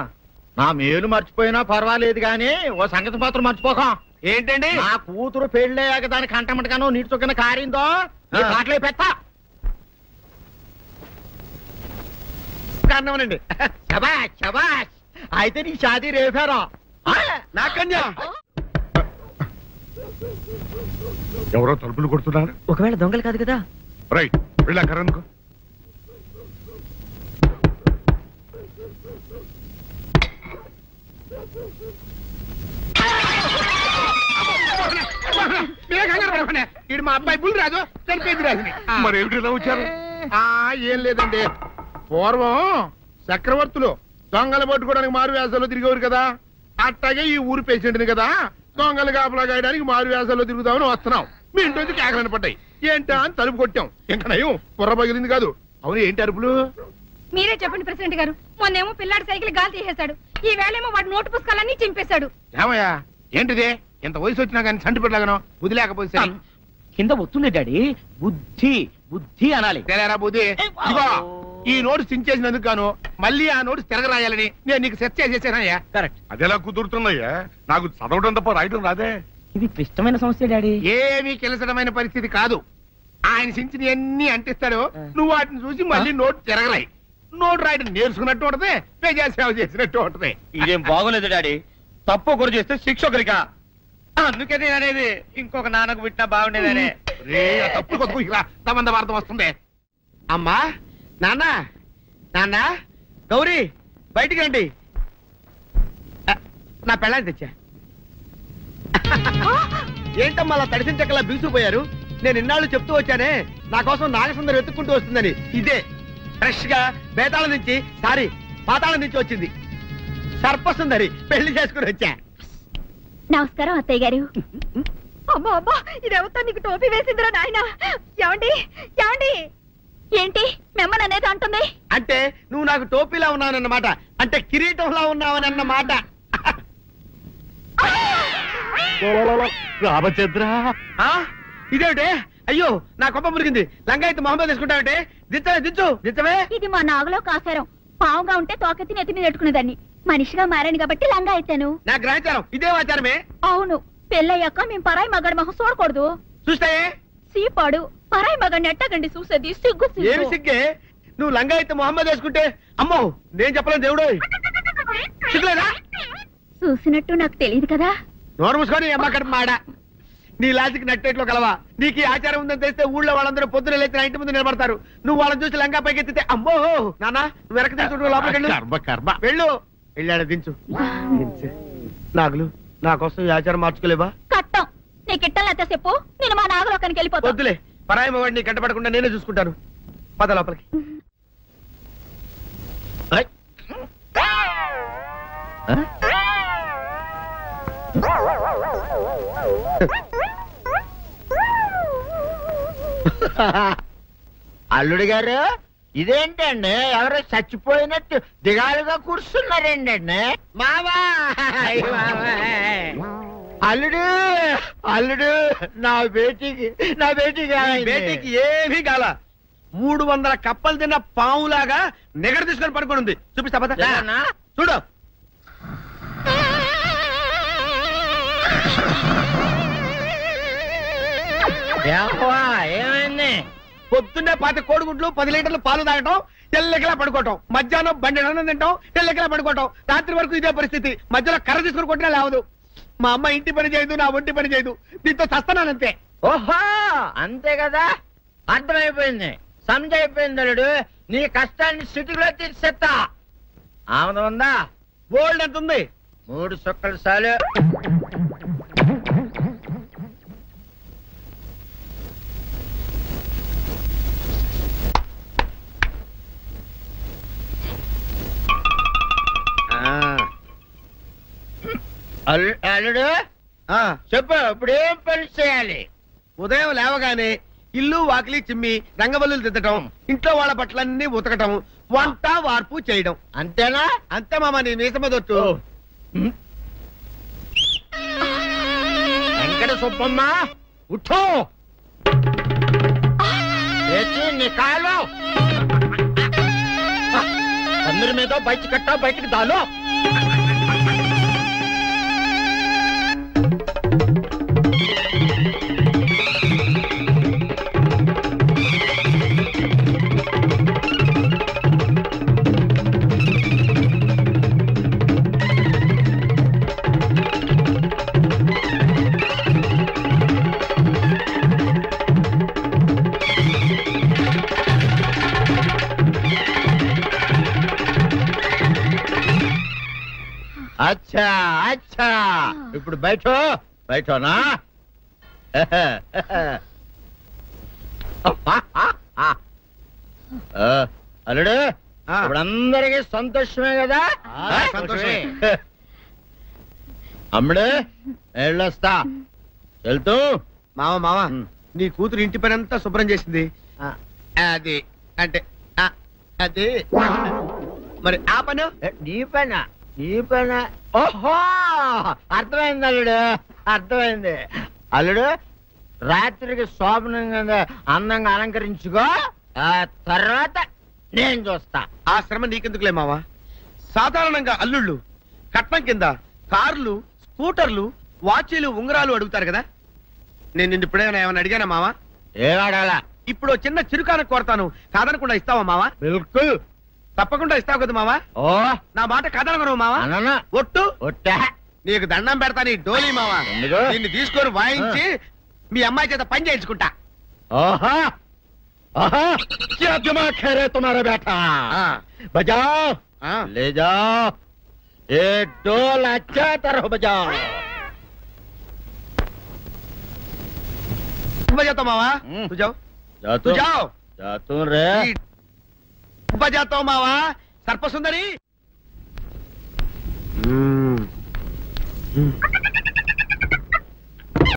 నా మేలు మర్చిపోయినా పర్వాలేదు గానీ ఓ సంగతి మాత్రం మర్చిపోకం. ఏంటండి? నా కూతురు పెళ్ళయ్యాక దానికి కంటమటగానో నీటి చొక్కన కారిందో కాట్లే పెట్టా కారణమనండి. శబాష్ శబాష్, అయితే నీ షాదీ రేపారా? నాగకన్యా, ఎవరో తలుపులు కొడుతున్నారు. ఒకవేళ దొంగలు కాదు కదా. రైట్, వెళ్ళాకరనుకో. ఇడు మా అబ్బాయి బుల్ రాజు, చనిపోయింది రాజుని. మరి ఏమిటి ఇలా వచ్చారు? ఏం లేదండి, పూర్వం చక్రవర్తులు దొంగలు పట్టుకోవడానికి మారు వేసాల్లో తిరిగేవారు కదా, అట్టాగే ఈ ఊరు పేషెంట్ని కదా దొంగలు కాపలా గాయడానికి మారు వేసాల్లో తిరుగుదామని వస్తున్నాం. మీ ఇంటి కేకలను పడ్డాయి. ఏంటా అని తలుపు కొట్టాం. ఇంకా నయం బుర్ర పగిలింది కాదు. అవును, ఏంటి అరుపులు? మీరే చెప్పండి ప్రెసిడెంట్ గారు. మొన్నేమో పిల్లాడి సైకిల్ గాలి తీసేశాడు, ఈ వేళేమో వాడి నోటు పుస్తకాలన్నీ చింపేశాడు. ఏమయ్యా ఏంటిదే? ఇంత వయసు వచ్చినా కానీ సంటి పెట్టలాగనో బుద్ధి లేకపోతే కింద వస్తుంది డాడీ. బుద్ధి బుద్ధి అనాలి. తెలేరా బుద్ధి? ఇదిగో ఈ నోటు చించేసినందుకు గాను మళ్ళీ ఆ నోటు తిరగరాయాలని నేను నీకు సెట్ చేసేసానయ్యా. కరెక్ట్. అదెలా కుదురుతున్నాయ్యా? నాకు చదవడం తప్ప రాయడం రాదే. ఇది క్లిష్టమైన సమస్య డాడీ. ఏమీ కిలసడమైన పరిస్థితి కాదు. ఆయన చించిన ఎన్ని అంటిస్తాడు, నువ్వు వాటిని చూసి మళ్ళీ నోటు తిరగరాయి. నోటు రాయడం నేర్చుకున్నట్టు ఉంటది, ప్రజాసేవ చేసినట్టు ఉంటది. ఇదేం బాగోలేదు డాడీ. తప్పు ఒకరు చేస్తే శిక్ష ఒకరికా? అందుకే నేను అనేది ఇంకొక నాన్నకు పుట్టినా బాగుండేదనే. తప్పు కొద్దుకు ఇలా సంబంధ వార్త వస్తుంది. అమ్మా, నాన్న, నాన్న, గౌరీ బయటికి రండి. నా పెళ్ళాన్ని తెచ్చా. ఏంటమ్మా అలా తడిసిన చెక్కలా బిగుసిపోయారు? నేను ఇన్నాళ్ళు చెప్తూ వచ్చానే నా కోసం నాగసుందరం వెతుక్కుంటూ వస్తుందని. ఇదే ఫ్రెష్ గా బేతాళం నుంచి పాతాళం నుంచి వచ్చింది సర్పసుందరి. పెళ్లి చేసుకుని వచ్చా. నమస్కారం అత్తయ్య గారు. అమ్మా అమ్మా, ఇదేవతో నీకు టోపీ వేసిందిరా నాయన. ఏమండి ఏమండి? ఏంటి మిమ్మల్ని అనేది అంటుంది? అంటే నువ్వు నాకు టోపీలా ఉన్నావనన్నమాట, అంటే కిరీటంలా ఉన్నావని అన్నమాట. రామచంద్ర, ఇదేమిటే? అయ్యో నా కొప్ప మురిగింది. లంగా అయితే మొహమ్మద్ తీసుకుంటావంటే దించవే, దించవే. ఇది మా నాగులో కాసారం. పావుగా ఉంటే తోకెత్తి నెత్తి మీద పెట్టుకునేదాన్ని. మనిషిగా మారాను కాబట్టి లంగా అయితాను. నా గ్రహచారం ఇదే ఆచారమే. అవును, పెళ్ళయ్యాక మేము పరాయి మగాడి మొహం చూడకూడదు. చూస్తాయే సీపాడు పరాయి మగాడిని ఎట్టగండి చూసేది. సిగ్గు ఏమి సిగ్గే? నువ్వు లంగా అయితే మొహమ్మద్ వేసుకుంటే అమ్మో నేను చెప్పలేను దేవుడు. సిగ్గులేదా? చూసినట్టు నాకు తెలియదు కదా. నోరు మూసుకొని అమ్మకడ మాడ. నీ లాజిక్ నట్టేట్లో కలవా? నీకు ఈ ఆచారం ఉందని తెలిస్తే ఊళ్ళో వాళ్ళందరూ పొద్దున లేచి నా ఇంటి ముందు నిలబడతారు. నువ్వు వాళ్ళని చూసి లంగా పైకి ఎత్తితే అమ్మో నాన్న నువ్వు వెనక తీసుకుంటూ లోపలికి వెళ్ళు. వెళ్ళాడు దించు. నాగులు నా కోసం ఈ ఆచారం మార్చుకోలేవా? కట్టం నీకు ఇట్టలేత చెప్పు. నేను మా నాగలోకానికి వెళ్ళిపోతా. వద్దులే, పరాయి వాడిని కంటపడకుండా నేనే చూసుకుంటాను. పద లోపలికి. అల్లుడు గారు, ఇదేంటండి ఎవరో చచ్చిపోయినట్టు దిగాలుగా కూర్చున్నారేంటండి? మావా అల్లుడు అల్లుడు, నా బేటీకి ఏమీ కాల. 300 కప్పలు తిన్న పావులాగా నిగడ తీసుకొని పడుకొని ఉంది. చూపిస్తా పద. చూడు. ఏమైంది? పొద్దున్నే 10 కోడిగుడ్లు 10 లీటర్లు పాలు తాగటం, తెల్లకిలా పడుకోవటం. మధ్యాహ్నం బండి అన్నం తింటాం, తెల్లకిలా పడుకోవటం. రాత్రి వరకు ఇదే పరిస్థితి. మధ్యలో కర్ర తీసుకుని కొట్టినా లేవదు. మా అమ్మ ఇంటి పని చేయదు, నా ఒంటి పని చేయదు. దీంతో చస్తానంతే. ఓహో, అంతే కదా, అర్థమైపోయింది, సమజైపోయింది. అల్లుడు, నీ కష్టాన్ని సిటీలో తీర్చేస్తా. ఆమె ఉందా? గోల్డ్ ఎంత ఉంది? 3 సుక్కలు చాలు. అల్లుడు చెప్పు, ఇప్పుడు ఏం పని చేయాలి? ఉదయం లేవగానే ఇల్లు వాకిలి చిమ్మి రంగవల్లులు దిద్దటం, ఇంట్లో వాళ్ళ బట్టలన్నీ ఉతకటం, వంట వార్పు చేయడం. అంతేనా? అంతే మామ, నీ మీసమదొట్టు. వెంకట సుబ్బమ్మ ఉఠో, లేచి నికాలో, అందరి మీద బయట కట్టా, బయటికి దాలో. అచ్చా అచ్చా, ఇప్పుడు బయటనా? అల్లుడు, ఇప్పుడు అందరికి సంతోషమే కదా? సంతోషమే. అమ్ముడు వెళ్ళొస్తా, వెళ్తూ. మామ నీ కూతురు ఇంటి పని అంతా శుభ్రం చేసింది. అది అంటే అది మరి ఆ పని నీ పైన. ఓహో, అర్థమైంది అల్లుడు, అర్థమైంది. అల్లుడు, రాత్రికి శోభనంగా అందంగా అలంకరించుకో, ఆ తర్వాత నేను చూస్తా. ఆ శ్రమ నీకెందుకులే మావా. సాధారణంగా అల్లుళ్ళు కట్నం కింద కార్లు, స్కూటర్లు, వాచీలు, ఉంగరాలు అడుగుతారు కదా. నేను నిన్ను ఇప్పుడేమైనా ఏమైనా అడిగానా మావా? ఏవాడాలా? ఇప్పుడు చిన్న చిరుకాన కోరతాను, కాదనకుండా ఇస్తావా మావా? బిల్కుల్ తప్పకుండా ఇస్తావు కదా మావా? ఓ, నా మాట కదనగను మావా. ఒట్టు ఒట్టా, నీకు దండం పెడతా నీ డోలీ మావా. దీన్ని తీసుకొని వాయించి మీ అమ్మాయి చేత పని చేయించుకుంటా. ఓహా ఓహా, क्या दिमाग है रे तुम्हारा बेटा? बजाओ, ले जाओ, ये डोल अच्छा तरह बजाओ. बजाता मावा, तू जाओ, तू जाओ. जातू रे. बजाता मावा, सर्प सुंदरी.